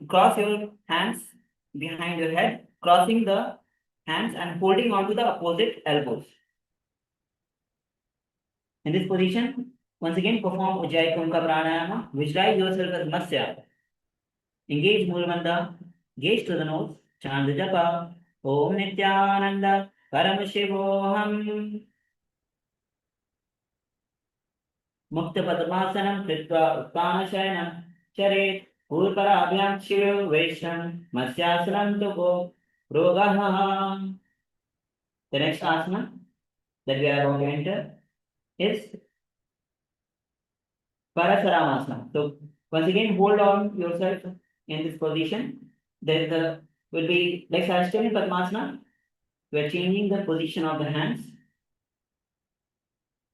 cross your hands behind your head, crossing the hands and holding onto the opposite elbows. In this position, once again perform Ujjayi Kumka Pranayama. Visualize yourself as Matsya. Engage Mulabandha, gaze to the nose, chant the japa. Om Nithyananda Paramashivoham. Mukta Padmasanam Kritva Uttana Shayanam Charet Purparabhyam Shiva Vaisham Matsyasanam Tuko Rogaha. The next asana that we are going to enter is Paramashivam. So once again, hold on yourself in this position. There will be legs are still in Padmasana. We are changing the position of the hands.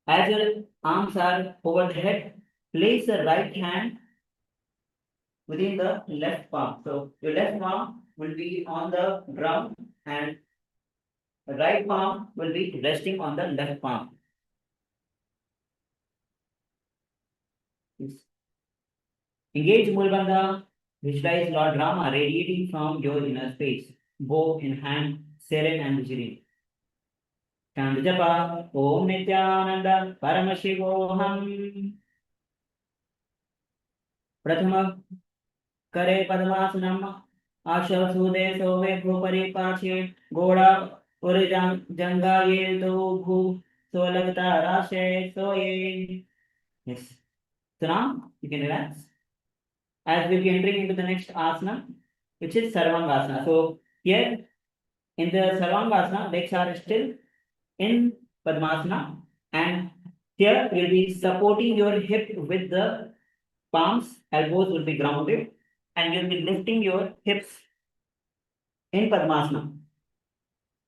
As your arms are over the head, place the right hand within the left palm. So your left palm will be on the ground and the right palm will be resting on the left palm. Engage Mulabandha. Visualize Lord Rama radiating from your inner space, bow in hand, serene and vigilant. Chant japa. Om Nithyananda Paramashivoham. Prathama Kare Padmasanam Asha Sude Sove Bhupari Pache Goda Urijang Janga Yedo Bhu Solagata Rashe Soye. Yes. So now you can relax. As we'll be entering into the next asana, which is Sarvangasana. So here in the Sarvangasana, legs are still in Padmasana, and here you'll be supporting your hip with the palms, elbows will be grounded, and you'll be lifting your hips in Padmasana.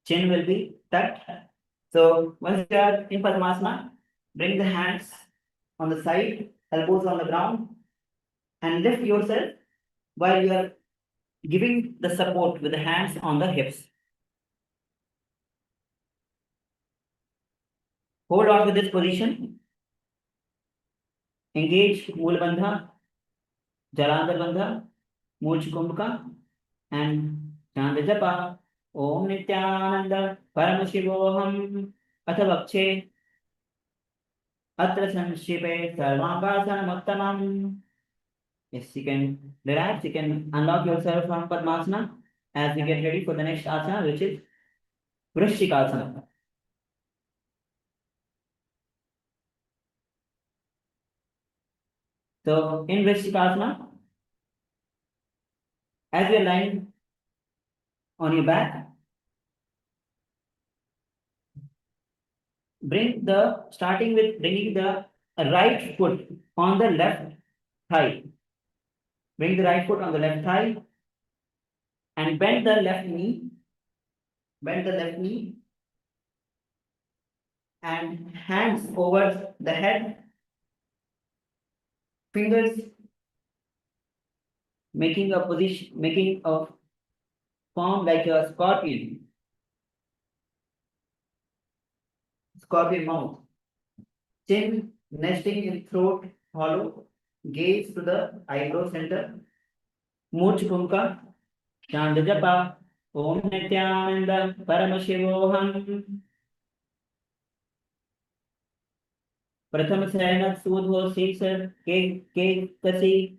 Chin will be tucked. So once you are in Padmasana, bring the hands on the side, elbows on the ground, and lift yourself while you are giving the support with the hands on the hips. Hold on to this position. Engage Mulabandha, Jalandhar Bandha, Moolch Kumbhaka, and chant the japa. Om Nithyananda Paramashivoham. Atha Vakshe Atra Sanshipe Sarvangasana Uttamam. Yes, you can relax, you can unlock yourself from Padmasana as we get ready for the next asana, which is Vrishchikasana. So in Vrishchikasana, as you're lying on your back, starting with bringing the right foot on the left thigh. Bring the right foot on the left thigh and bend the left knee. Bend the left knee and hands over the head. Fingers making a form like a scorpion. Scorpion mouth. Chin nesting in throat hollow. Gaze to the eyebrow center. Moolch Kumbhaka. Chant japa. Om Nithyananda Paramashivoham. Pratham Sayanat Sudho Sisar Ke Kasi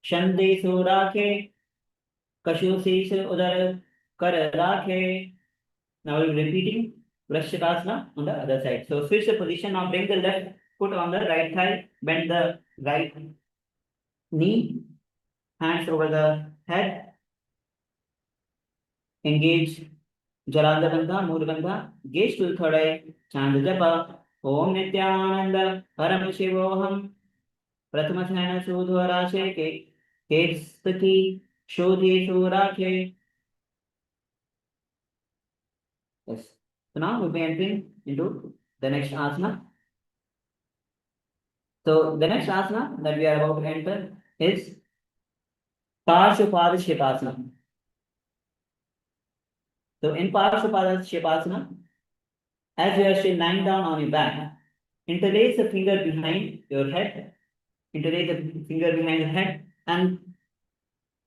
Shande Surake Kashu Sisar Udar Kar Rakhe. Now we're repeating Vrishchikasana on the other side. So switch the position. Now bring the left foot on the right thigh. Bend the right knee hands over the head. Engage Jalandhar Bandha, Mood Bandha. Gaze to the third eye. Chant the japa. Om Nithyananda Paramashivam. Prathama Thyana Sudhvarashe Ke. Kestaki Shodhi Surake. Yes. So now we'll be entering into the next asana. So the next asana that we are about to enter is Parshvapadashipasana. So in Parshvapadashipasana, as you are still lying down on your back, interlace the finger behind your head, interlace the finger behind your head, and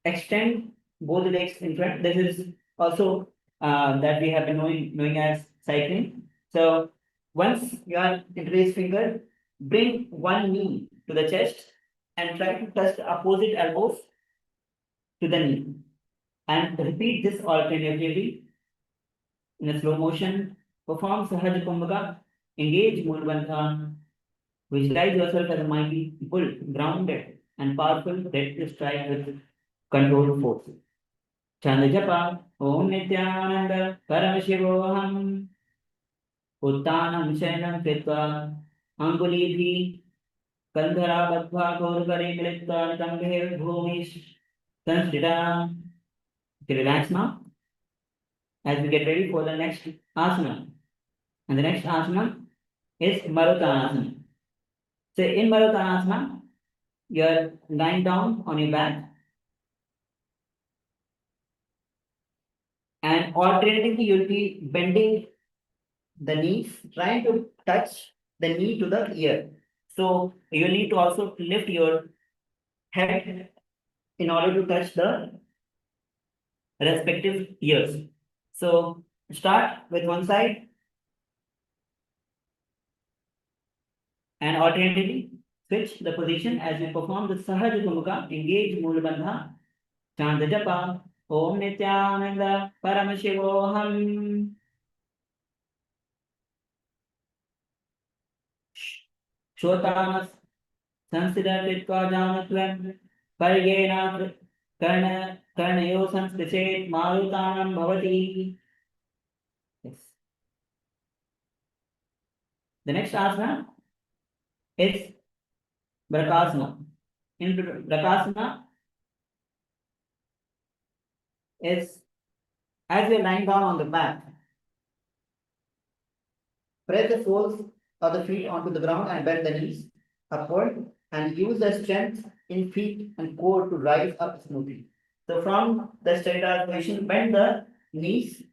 extend both the legs in front. This is also that we have been knowing as cycling. So once you are interlace finger, bring one knee to the chest and try to touch the opposite elbows to the knee. And repeat this alternatively in a slow motion. Perform Sahaj Kumbhaka, engage Mulabandha, visualize yourself as a mighty bull, grounded and powerful, ready to strike with controlled force. Chant japa, Om Nithyananda Paramashivam. Uttanam Shayanam Kritva, Angulibhi, Kandhara Badhva Gaurukare Militva, Nitambehe Bhumish, Sanstita. Okay, relax now as we get ready for the next asana. And the next asana is Maruttanasana. So in Maruttanasana, you are lying down on your back. And alternatively, you'll be bending the knees, trying to touch the knee to the ear. So you need to also lift your head in order to touch the respective ears. So start with one side and alternatively switch the position as you perform the Sahaj Kumbhaka, engage Mulabandha, chant the japa, Om Nithyananda Paramashivam. Shotamas Sansidatitva Janatvam Paryena Karnayo Sanskritet Marutanam Bhavati. Yes. The next asana is Brakasana. In Brakasana is as you are lying down on the back, press the soles of the feet onto the ground and bend the knees upward and use the strength in feet and core to rise up smoothly. So from the straight arch position, bend the knees,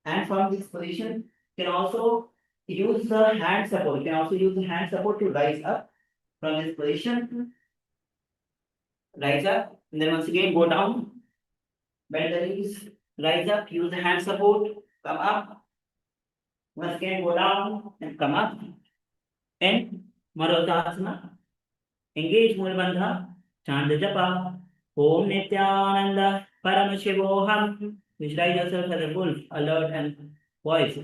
and from this position, you can also use the hand support. You can also use the hand support to rise up from this position. Rise up, and then once again go down, bend the knees, rise up, use the hand support, come up. Once again go down and come up. And Maruttanasana, engage Mulabandha, chant the japa, Om Nithyananda Paramashivam. Visualize yourself as a wolf, alert and voice.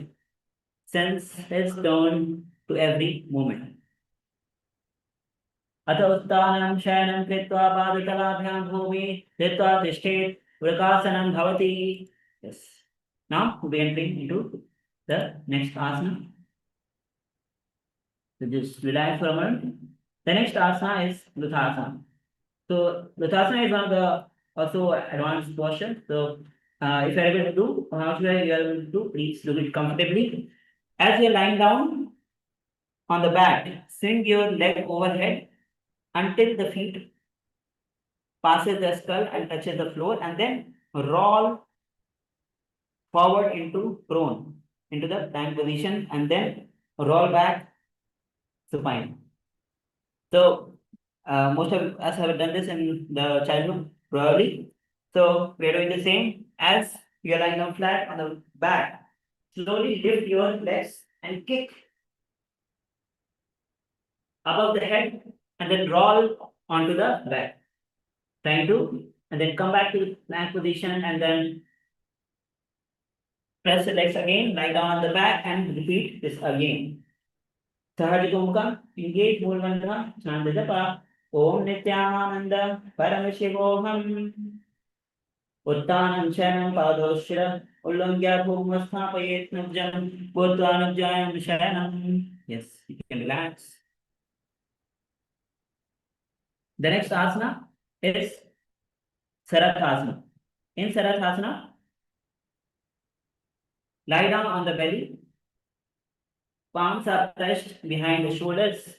Sense is turned to every moment. Atha Uttanam Shayanam Kritva Padatalabhyam Bhumi Dhitva Tishtet Vrakasanam Bhavati. Yes. Now we'll be entering into the next asana. So just relax for a moment. The next asana is Luthasana. So Luthasana is one of the also advanced posture. So if you are able to do, however you are able to do, please do it comfortably. As you are lying down on the back, swing your leg overhead until the feet passes the skull and touches the floor, and then roll forward into prone, into the plank position, and then roll back supine. So most of us have done this in the childhood, probably. So we are doing the same. As you are lying down flat on the back, slowly lift your legs and kick above the head, and then roll onto the back. Trying to, and then come back to the plank position, and then press the legs again, lie down on the back, and repeat this again. Sahaj Kumbhaka, engage Mulabandha, chant the japa, Om Nithyananda Paramashivoham. Uttanam Shayanam Padoshira Ullangya Bhuvastapayet Nubjam Bhutvanubjayam Shayanam. Yes, you can relax. The next asana is Sarathasana. In Sarathasana, lie down on the belly. Palms are touched behind the shoulders.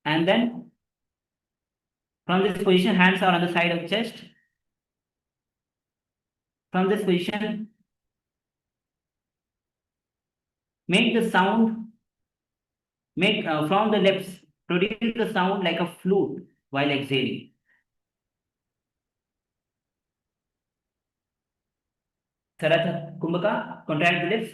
And then from this position, hands are on the side of the chest. From this position, make the sound, from the lips, produce the sound like a flute while exhaling. Saratha Kumbhaka, contract the lips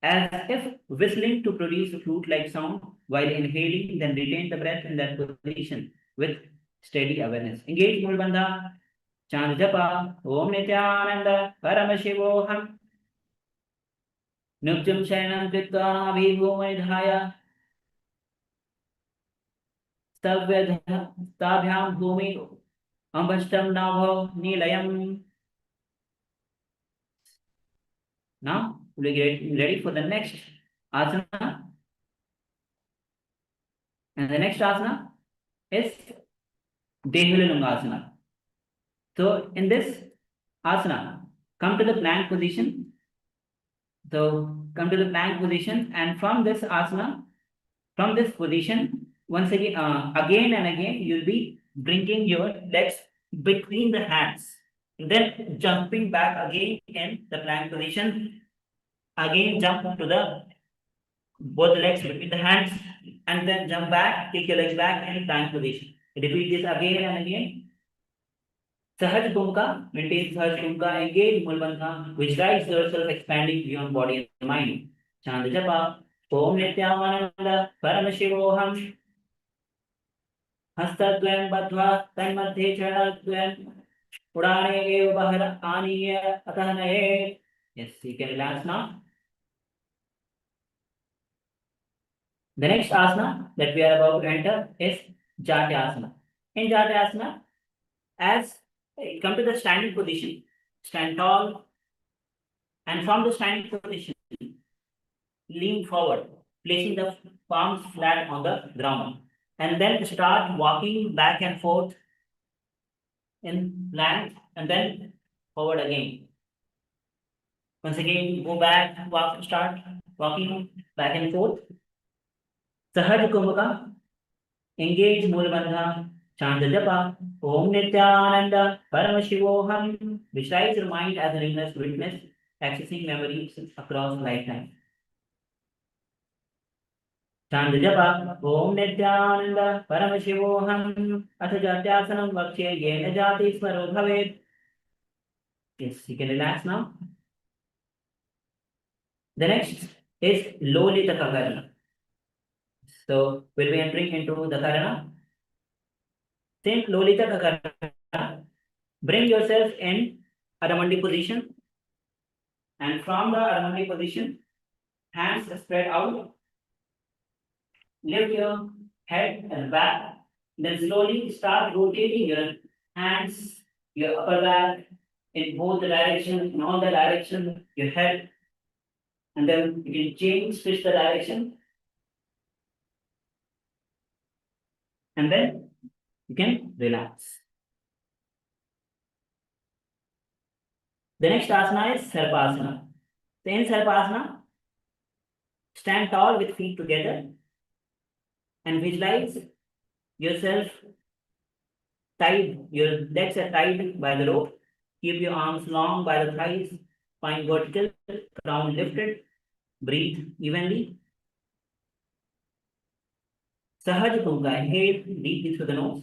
as if whistling to produce a flute-like sound while inhaling, then retain the breath in that position with steady awareness. Engage Mulbandha, chant japa, Om Nithyananda Paramashivoham. Nukjam Shayanam Kritta Abhibhumaidhaya Tabhyam Bhumi Ambashtam Navo Nilayam. Now we get ready for the next asana. And the next asana is Dehulangasana. So in this asana, come to the plank position. So come to the plank position, and from this asana, from this position, once again, again and again, you'll be bringing your legs between the hands, and then jumping back again in the plank position. Again, jump to the both legs between the hands, and then jump back, take your legs back in plank position. Repeat this again and again. Sahaj Bhumika, maintain Sahaj Bhumika, engage Mulbandha, visualize yourself expanding beyond body and mind. Chant japa, Om Nithyananda Paramashivoham. Hastadvayam Badhva Tanmadhe Chanadvayam Udane Eva Bahara Aniya Atahanaye. Yes, you can relax now. The next asana that we are about to enter is Jatyasana. In Jatyasana, as come to the standing position, stand tall, and from the standing position, lean forward, placing the palms flat on the ground, and then start walking back and forth in plank, and then forward again. Once again, go back, start walking back and forth. Sahaj Kumbhaka, engage Mulabandha, chant japa, Om Nithyananda Paramashivoham. Visualize your mind as an inner witness, accessing memories across lifetime. Chant japa, Om Nithyananda Paramashivoham. Atha Jatyasanam Vakshe Yena Jati Smaro Bhavet. Yes, you can relax now. The next is Lolita Karana. So we'll be entering into the Karana. Same Lolita Karana. Bring yourself in Adamandi position, and from the Adamandi position, hands spread out. Lift your head and back. Then slowly start rotating your hands, your upper back in both the directions, in all the directions, your head. And then you can switch the direction. And then you can relax. The next asana is Sarpasana. So in Sarpasana, stand tall with feet together and visualize yourself tied. Your legs are tied by the rope. Keep your arms long by the thighs. Spine vertical, crown lifted. Breathe evenly. Sahaj Kumbhaka, inhale deeply through the nose.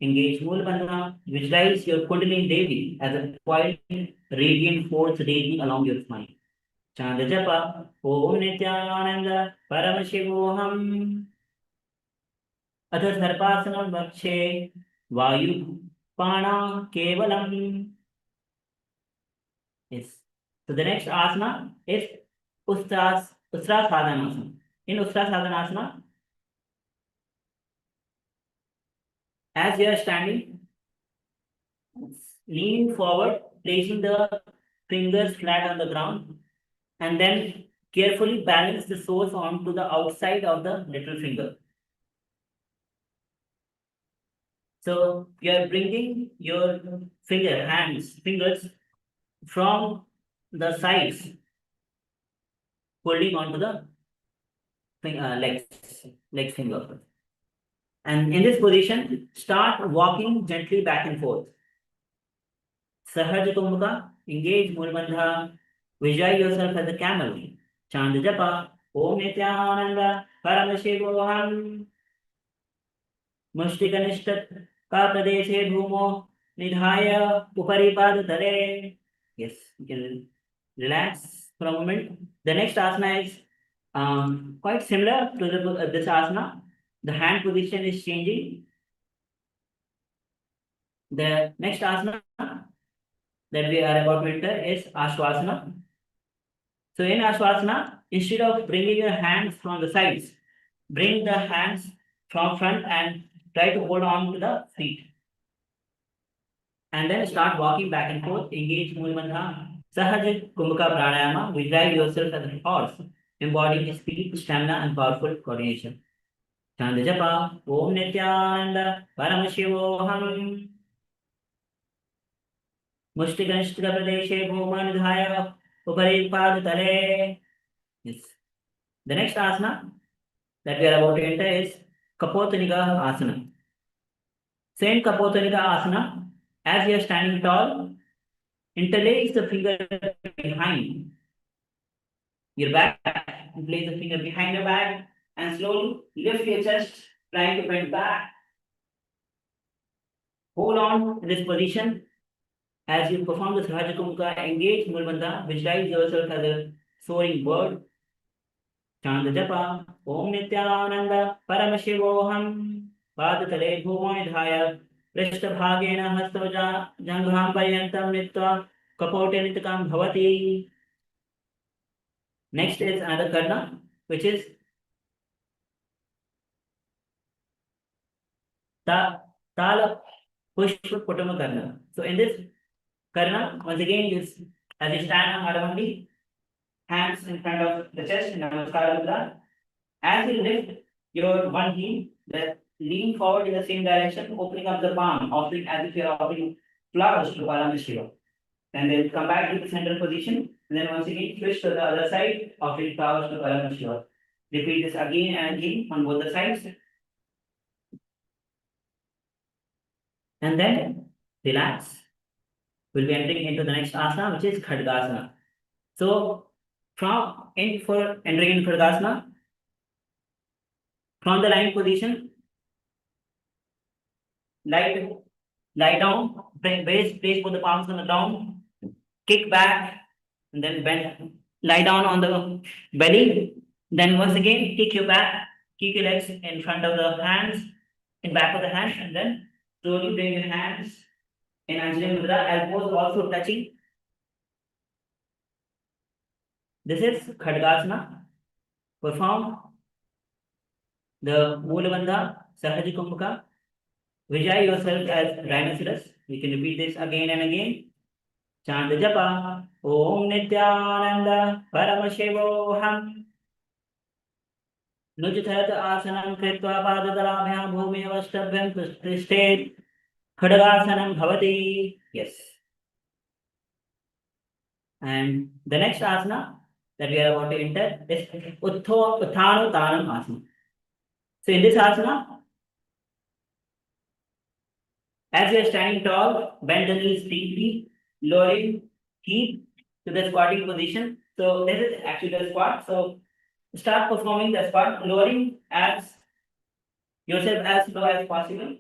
Engage Mulabandha. Visualize your Kundalini Devi as a quiet, radiant force raging along your spine. Chant japa, Om Nithyananda Paramashivoham. Atha Sarpasanam Vakshe Vayu Pana Kevalam. Yes. So the next asana is Ustrasthadhanasana. In Ustrasthadhanasana, As you are standing, leaning forward, placing the fingers flat on the ground, and then carefully balance the soles onto the outside of the little finger. So you are bringing your fingers from the sides, holding onto the legs finger. And in this position, start walking gently back and forth. Sahaj Kumbhaka, engage Mulbandha, visualize yourself as a camel. Chant japa, Om Nithyananda Paramashivam. Mushtikanishtat Katadeshe Bhumo Nidhaya Uparipadatare. Yes, you can relax for a moment. The next asana is quite similar to this asana. The hand position is changing. The next asana that we are about to enter is Ashwasana. So in Ashwasana, instead of bringing your hands from the sides, bring the hands from front and try to hold on to the feet. And then start walking back and forth, engage Mulbandha. Sahaj Kumbhaka Pranayama, visualize yourself as a horse, embodying speed, stamina, and powerful coordination. Chant japa, Om Nithyananda Paramashivam. Mushtikanishtika Pradeshe Bhumanidhaya Uparipadatale. Yes. The next asana that we are about to enter is Kapotanika Asana. So in Kapotanika Asana, as you are standing tall, interlace the finger behind your back, place the finger behind your back, and slowly lift your chest, trying to bend back. Hold on in this position. As you perform the Sahaj Kumbhaka, engage Mulbandha, visualize yourself as a soaring bird. Chant japa, Om Nithyananda Paramashivoham. Padatale Bhumanidhaya Prishtabhagena Hastoja Jangham Paryantam Nitva Kapote Nitakam Bhavati. Next is another karna, which is Tala Pushpa Putama Karna. So in this karna, once again, as you stand on Adamandi, hands in front of the chest in Namaskara Mudra. As you lift your one heel, lean forward in the same direction, opening up the palm, offering as if you are offering flowers to Paramashiva. And then come back to the central position, and then once again switch to the other side, offering flowers to Paramashiva. Repeat this again and again on both the sides. And then relax. We'll be entering into the next asana, which is Khadgasana. So entering in Khadgasana, from the lying position, lie down, place both the palms on the ground, kick back, and then bend, lie down on the belly. Then once again, kick your legs in front of the hands, in back of the hands, and then slowly bring your hands in Anjali Mudra, elbows also touching. This is Khadgasana. Perform the Mulabandha, Sahaj Kumbhaka. Visualize yourself as rhinoceros. We can repeat this again and again. Chant japa, Om Nithyananda Paramashivoham. Nujithat asanam kritva padadalabhyam bhumi avastabhyam tishtet. Khadgasanam bhavati. Yes. And the next asana that we are about to enter is Uthano Tanam Asana. So in this asana, as you are standing tall, bend the knees deeply, lowering feet to the squatting position. So this is actually the squat. So start performing the squat, lowering yourself as low as possible.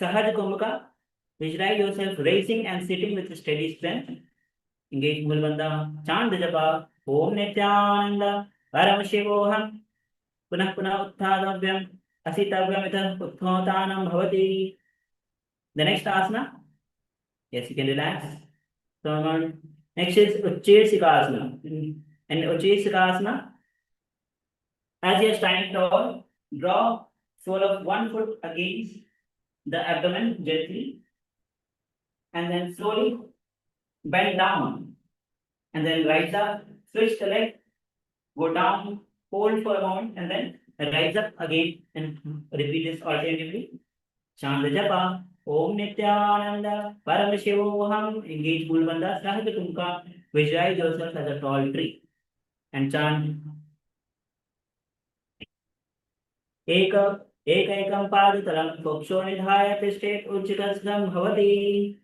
Sahaj Kumbhaka, visualize yourself raising and sitting with steady strength. Engage Mulbandha, chant japa, Om Nithyananda Paramashivoham. Punah Uttadavyam Asitavyam Itha Utthotanam Bhavati. The next asana, yes, you can relax. So next is Uchchesika. And Uchchesika, as you are standing tall, draw sole of one foot against the abdomen gently, and then slowly bend down, and then rise up, switch the leg, go down, hold for a moment, and then rise up again and repeat this alternatively. Chant the japa. Om Nithyananda Paramashivam. Engage Mul Bandhas. Sahaj Tumka. Visualize yourself as a tall tree and chant एक एकैकं पादतलं वक्षो निधाय तिष्ठेत् उच्चतस्तं भवति.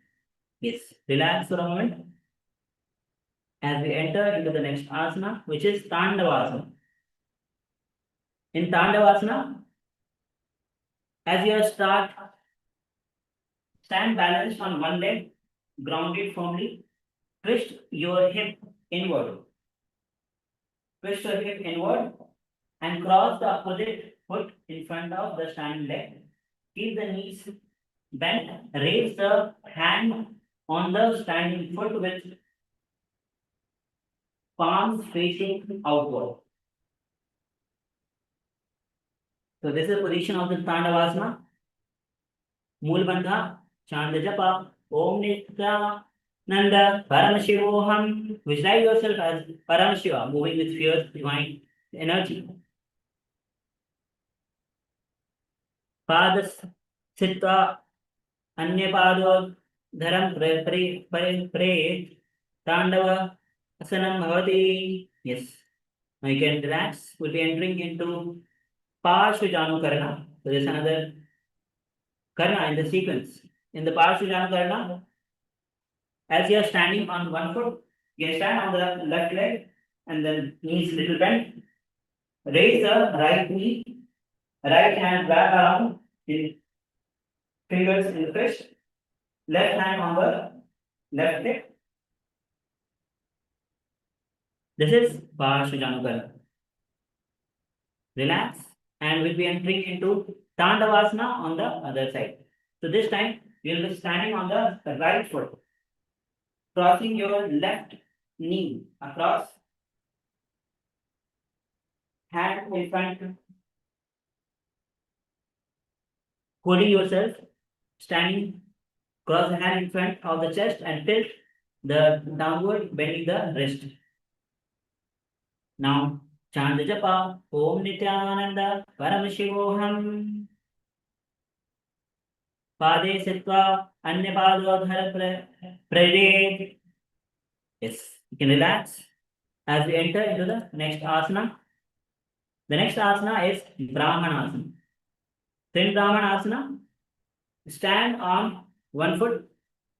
Yes, relax for a moment as we enter into the next asana, which is Tandavasana. In Tandavasana, as you start, stand balanced on one leg, grounded firmly, twist your hip inward. Twist your hip inward and cross the opposite foot in front of the standing leg. Keep the knees bent. Raise the hand on the standing foot with palms facing outward. So this is the position of the Tandavasana. Mool Bandha, chant the japa. Om Nithyananda Paramashivam. Visualize yourself as Paramashiva, moving with fierce divine energy. Padas Sittva Anya Pado Dharam Pre Tandava Asanam Bhavati. Yes. Now you can relax. We'll be entering into Parshvijanu Karna. So there's another Karna in the sequence. In the Parshvijanu Karna, as you are standing on one foot, you stand on the left leg and then knees little bent. Raise the right knee, right hand back around, in fingers in the fist, left hand on the left leg. This is Parshvijanu Karna. Relax, and we'll be entering into Tandavasana on the other side. So this time you will be standing on the right foot, crossing your left knee across, hand in front, holding yourself, standing, cross the hand in front of the chest and tilt the downward, bending the wrist. Now chant the japa. Om Nithyananda Paramashivoham. Pade Sittva Anya Padodhara Pradet. Yes, you can relax as we enter into the next asana. The next asana is Brahmanasana. So in Brahmanasana, stand on one foot.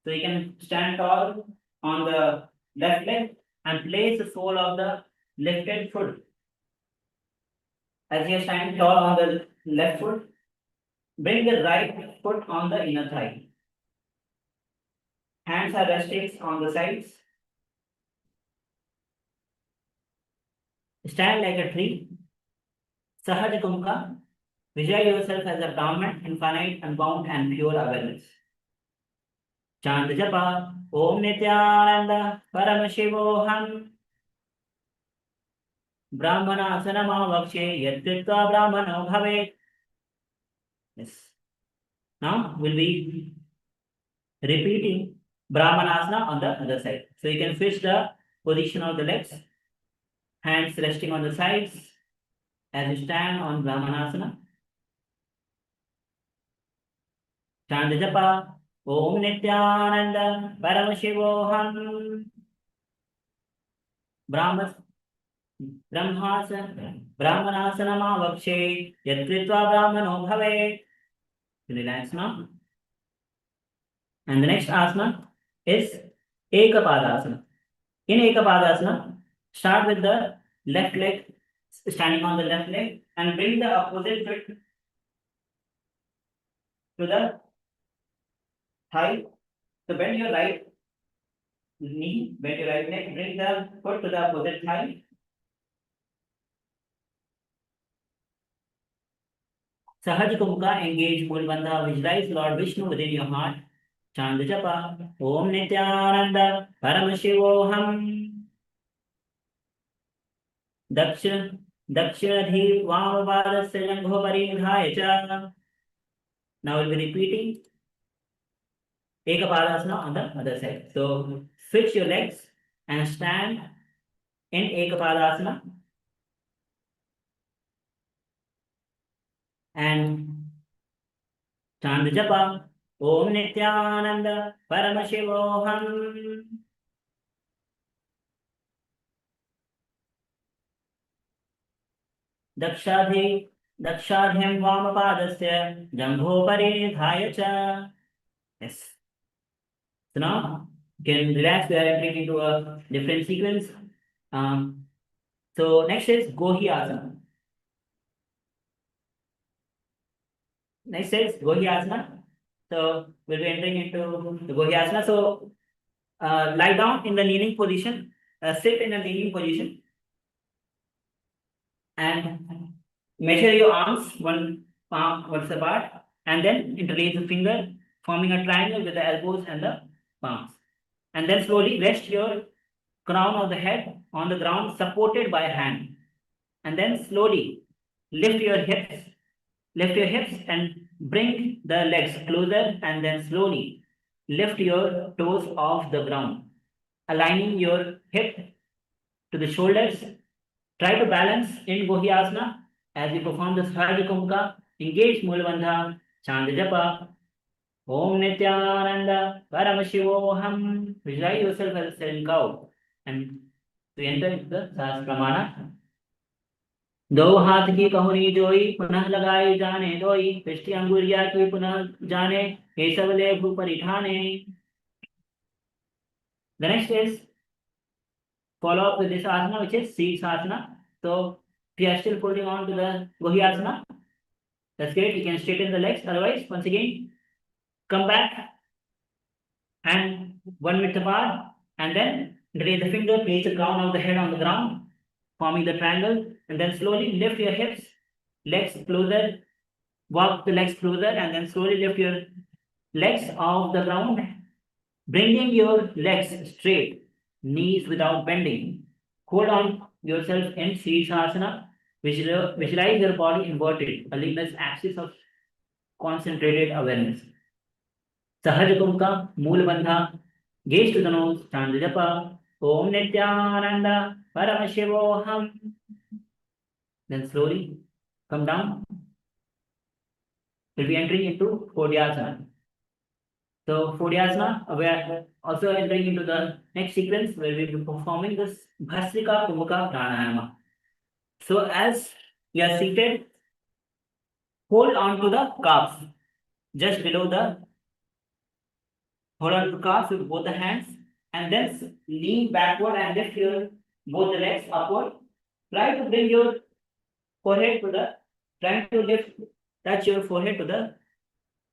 So you can stand tall on the left leg and place the sole of the lifted foot. As you are standing tall on the left foot, bring the right foot on the inner thigh. Hands are resting on the sides. Stand like a tree. Sahaj Kumka. Visualize yourself as a Brahman, infinite, unbound, and pure awareness. Chant the japa. Om Nithyananda Paramashivoham. Brahmana asana Mahavakya Yadritva Brahmano Bhavet. Yes. Now we'll be repeating Brahmanasana on the other side. So you can switch the position of the legs, hands resting on the sides as you stand on Brahmanasana. Chant the japa. Om Nithyananda Paramashivoham. Brahmanasana Mahavakya Yadritva Brahmano Bhavet. Relax now. And the next asana is Ekapadasana. In Ekapadasana, start with the left leg, standing on the left leg, and bring the opposite foot to the thigh. So bend your right knee, bend your right leg, bring the foot to the opposite thigh. Sahaj Kumka, engage Mool Bandha, visualize Lord Vishnu within your heart. Chant the japa. Om Nithyananda Paramashivoham. Dakshina Dhi Vamapadasya Jangho Paridhaya Cha. Now we'll be repeating Ekapadasana on the other side. So switch your legs and stand in Ekapadasana and chant the japa. Om Nithyananda Paramashivoham. Dakshadhyam Vamapadasya Jambhopari Dhayacha. Yes. So now you can relax. We are entering into a different sequence. So next is Gohyasana. Next is Gohyasana. So we'll be entering into the Gohyasana. So lie down in the kneeling position, sit in a kneeling position, and measure your arms one palm once apart, and then interlace the finger, forming a triangle with the elbows and the palms. And then slowly rest your crown of the head on the ground, supported by a hand. And then slowly lift your hips and bring the legs closer, and then slowly lift your toes off the ground, aligning your hip to the shoulders. Try to balance in Gohyasana as you perform the Sahaj Kumbhaka. Engage Mulabandha, chant the japa. Om Nithyananda Paramashivoham. Visualize yourself as a selling cow and to enter into the Sahasramana. दो हाथ की कहुनी जोई पुनः लगाई जाने दोई पृष्ठी अंगुरिया की पुनः जाने केशव ले भूपरि ठाने. The next is follow up with this asana, which is Sirsasana. So if you are still holding on to the Gohyasana, that's great. You can straighten the legs. Otherwise, once again, come back and 1 width apart, and then raise the finger, place the crown of the head on the ground, forming the triangle, and then slowly lift your hips, legs closer, walk the legs closer, and then slowly lift your legs off the ground, bringing your legs straight, knees without bending. Hold on yourself in Sirsasana. Visualize your body inverted, a legless axis of concentrated awareness. Sahaj Kumbhaka, Mool Bandha, gaze to the nose, chant the japa. Om Nithyananda Paramashivoham. Then slowly come down. We'll be entering into Pranayama. So Pranayama, we are also entering into the next sequence where we'll be performing this Bhastrika Kumbhaka Pranayama. So as you are seated, hold on to the calves, just below the, hold on to calves with both the hands, and then lean backward and lift your both the legs upward. Try to bring your forehead to the, try to touch your forehead to the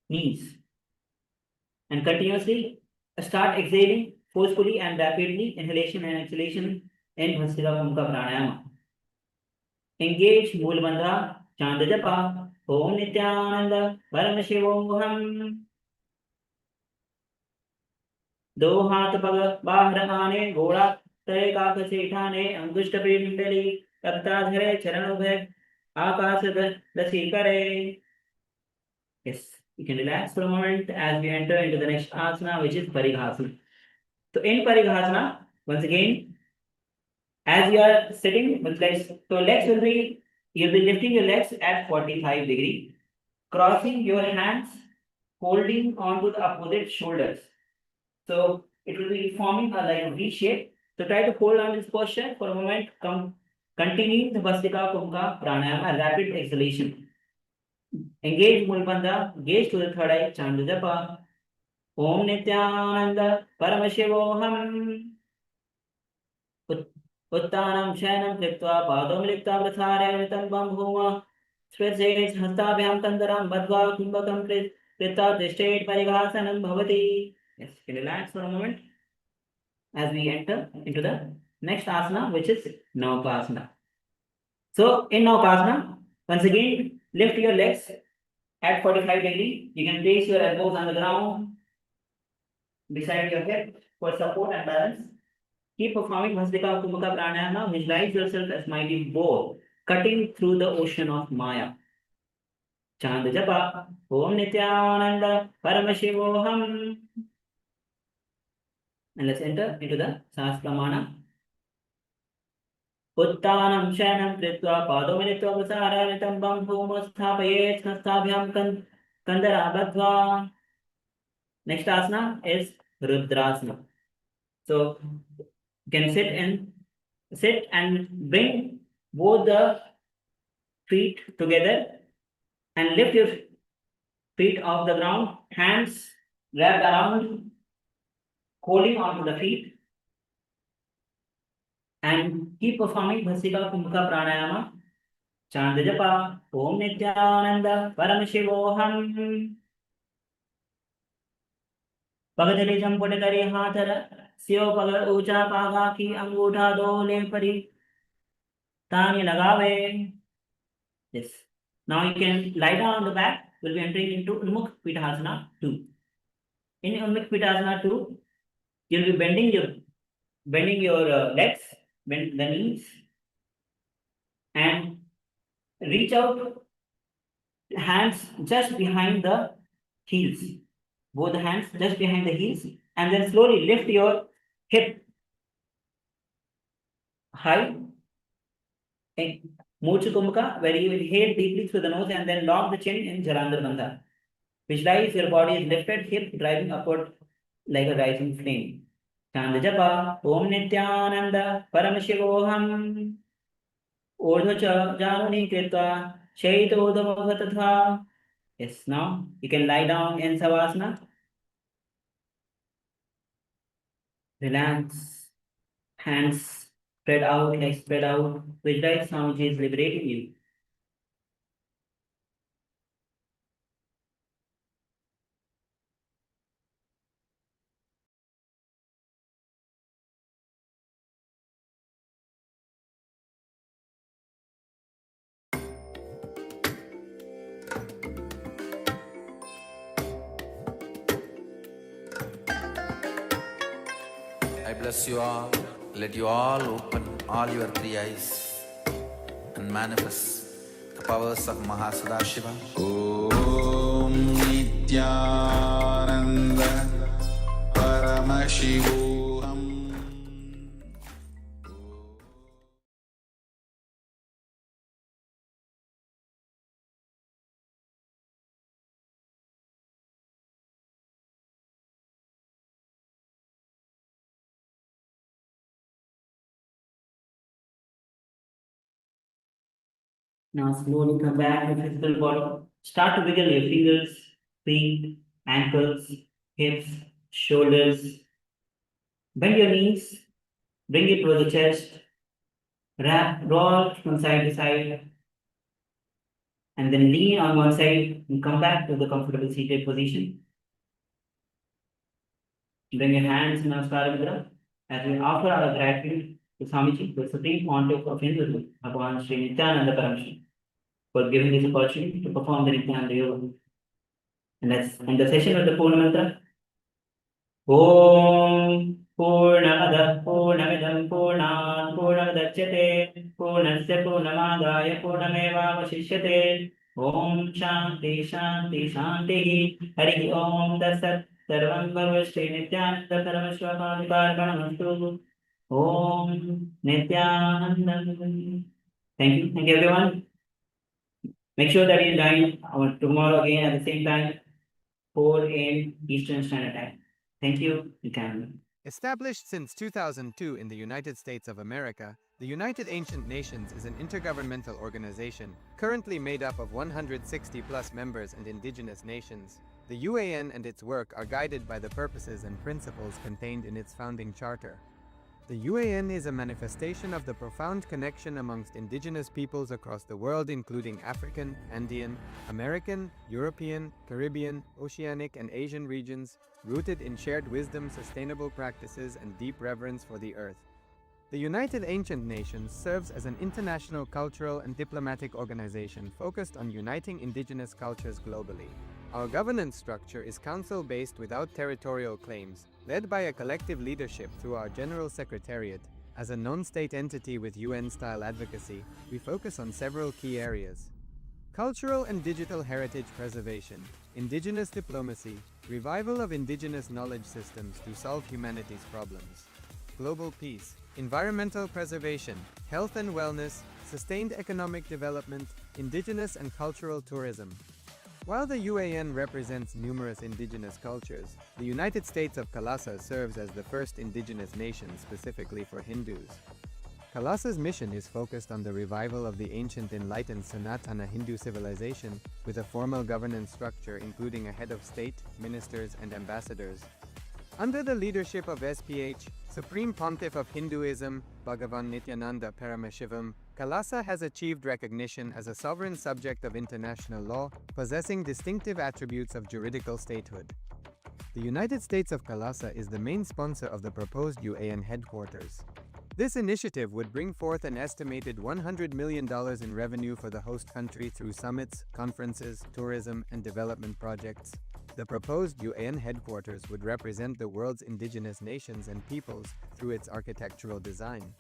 knees. And continuously start exhaling forcefully and rapidly, inhalation and exhalation in Bhastrika Kumbhaka Pranayama. Engage Mool Bandha, chant the japa. Om Nithyananda Paramashivoham. दो हाथ पग बाहर आने, घोड़ा तय काक से ठाने, अंगुष्ठ पिंडली तप्ताधरे चरण उभय आकाश दसी करे. Yes, you can relax for a moment as we enter into the next asana, which is Parighasana. So in Parighasana, once again, as you are sitting with legs, so legs will be, you'll be lifting your legs at 45 degrees, crossing your hands, holding onto the opposite shoulders. So it will be forming a like a V shape. So try to hold on this posture for a moment. Continue the Bhastrika Kumbhaka Pranayama, rapid exhalation. Engage Mool Bandha, gaze to the third eye, chant the japa. Om Nithyananda Paramashivoham. Uttanam Shayanam Kriptva Padam Lipta Prathare Vitam Bambhuma Spreads Hastabhyam Tandaram Badva Kumbhakam Krita Dishtate Parighasanam Bhavati. Yes, you can relax for a moment as we enter into the next asana, which is Navakasana. So in Navakasana, once again, lift your legs at 45 degrees. You can place your elbows on the ground beside your head for support and balance. Keep performing Bhastrika Kumbhaka Pranayama. Visualize yourself as mighty bow cutting through the ocean of Maya. chant the japa, Om Nithyananda Paramashivoham. And let's enter into the Sahasramana. उत्तानं शयनं कृत्वा पादौ मिलित्वा प्रसारानितं बं भूमौ स्थापयेत् हस्ताभ्यां कन्दरा बद्ध्वा. Next asana is Rudrasana. So you can sit and bring both the feet together and lift your feet off the ground, hands wrapped around, holding onto the feet, and keep performing Bhasika Kumbhaka Pranayama. Chant the japa, Om Nithyananda Paramashivoham. पगधरे चंपट करे हाथ स्यो पग ऊंचा पागा की अंगूठा दोले परी ताने लगावे. Yes. Now you can lie down on the back. We'll be entering into Unmukh Pithasana 2. In Unmukh Pithasana 2, you'll be bending your legs, bend the knees, and reach out hands just behind the heels. Both the hands just behind the heels, and then slowly lift your hip high. Mocha Kumbhaka, where you inhale deeply through the nose and then lock the chin in Jalandhar Bandha. Visualize your body is lifted, hip driving upward like a rising flame. Chant the japa, Om Nithyananda Paramashivoham. Urdhva cha januni kirtva, shaito udhava. Yes, now you can lie down in Savasana. Relax, hands spread out, legs spread out. Visualize Swamiji is liberating you. I bless you all. Let you all open all your three eyes and manifest the powers of Mahasadashiva. Om Nithyananda Paramashivam. Now slowly come back to physical body. Start to wiggle your fingers, feet, ankles, hips, shoulders. Bend your knees, bring it towards the chest. Roll from side to side. And then lean on one side and come back to the comfortable seated position. Bring your hands in Namaskara Mudra as we offer our gratitude to Swamiji, the Supreme Pontiff of Hinduism, Bhagavan Sri Nithyananda Yoga, for giving this opportunity to perform the Nithyananda Yoga. And let's end the session with the Purna Mantra. Om Purnamada Purnamidam Purnat Purnamudachyate Purnasya Purnamadaya Purnamevavashishyate. Om Shanti Shanti Shanti. Hari Om Dasat Sarvam Bhava Shri Nithyananda Paramashiva Namaskara. Om Nithyananda. Thank you everyone. Make sure that you join tomorrow again at the same time, 4 a.m. Eastern Standard Time. Thank you. Established since 2002 in the United States of America, the United Ancient Nations is an intergovernmental organization currently made up of 160+ members and indigenous nations. The UAN and its work are guided by the purposes and principles contained in its founding charter. The UAN is a manifestation of the profound connection amongst indigenous peoples across the world, including African, Andean, American, European, Caribbean, Oceanic, and Asian regions, rooted in shared wisdom, sustainable practices, and deep reverence for the earth. The United Ancient Nations serves as an international cultural and diplomatic organization focused on uniting indigenous cultures globally. Our governance structure is council-based without territorial claims, led by a collective leadership through our General Secretariat. As a non-state entity with UN-style advocacy, we focus on several key areas. Cultural and digital heritage preservation, indigenous diplomacy, revival of indigenous knowledge systems to solve humanity's problems. Global peace, environmental preservation, health and wellness, sustained economic development, indigenous and cultural tourism. While the UAN represents numerous indigenous cultures, the United States of Kailasa serves as the first indigenous nation specifically for Hindus. Kailasa's mission is focused on the revival of the ancient enlightened Sanatana Hindu civilization with a formal governance structure including a head of state, ministers, and ambassadors. Under the leadership of SPH, Supreme Pontiff of Hinduism, Bhagavan Nithyananda Paramashivam, Kailasa has achieved recognition as a sovereign subject of international law, possessing distinctive attributes of juridical statehood. The United States of Kailasa is the main sponsor of the proposed UAN headquarters. This initiative would bring forth an estimated $100 million in revenue for the host country through summits, conferences, tourism, and development projects. The proposed UAN headquarters would represent the world's indigenous nations and peoples through its architectural design.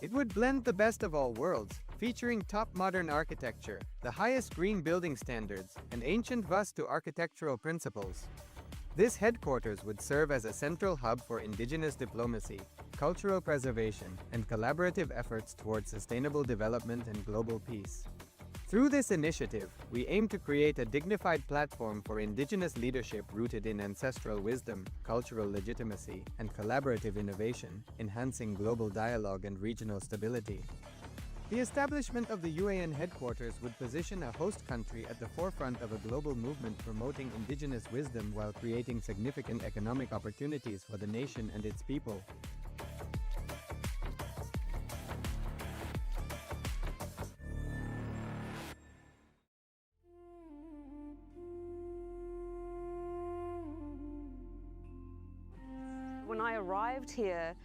It would blend the best of all worlds, featuring top modern architecture, the highest green building standards, and ancient Vastu architectural principles. This headquarters would serve as a central hub for indigenous diplomacy, cultural preservation, and collaborative efforts towards sustainable development and global peace. Through this initiative, we aim to create a dignified platform for indigenous leadership rooted in ancestral wisdom, cultural legitimacy, and collaborative innovation, enhancing global dialogue and regional stability. The establishment of the UAN headquarters would position a host country at the forefront of a global movement promoting indigenous wisdom while creating significant economic opportunities for the nation and its people. When I arrived here,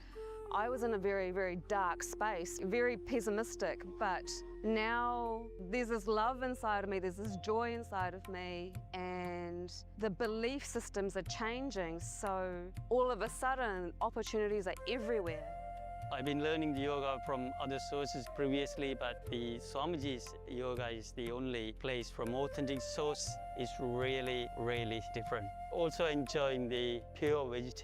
I was in a very, very dark space, very pessimistic, but now there's this love inside of me, there's this joy inside of me, and the belief systems are changing, so all of a sudden opportunities are everywhere. I've been learning the yoga from other sources previously, but the Swamiji's yoga is the only place from authentic source. It's really, really different. Also enjoying the pure vegetarian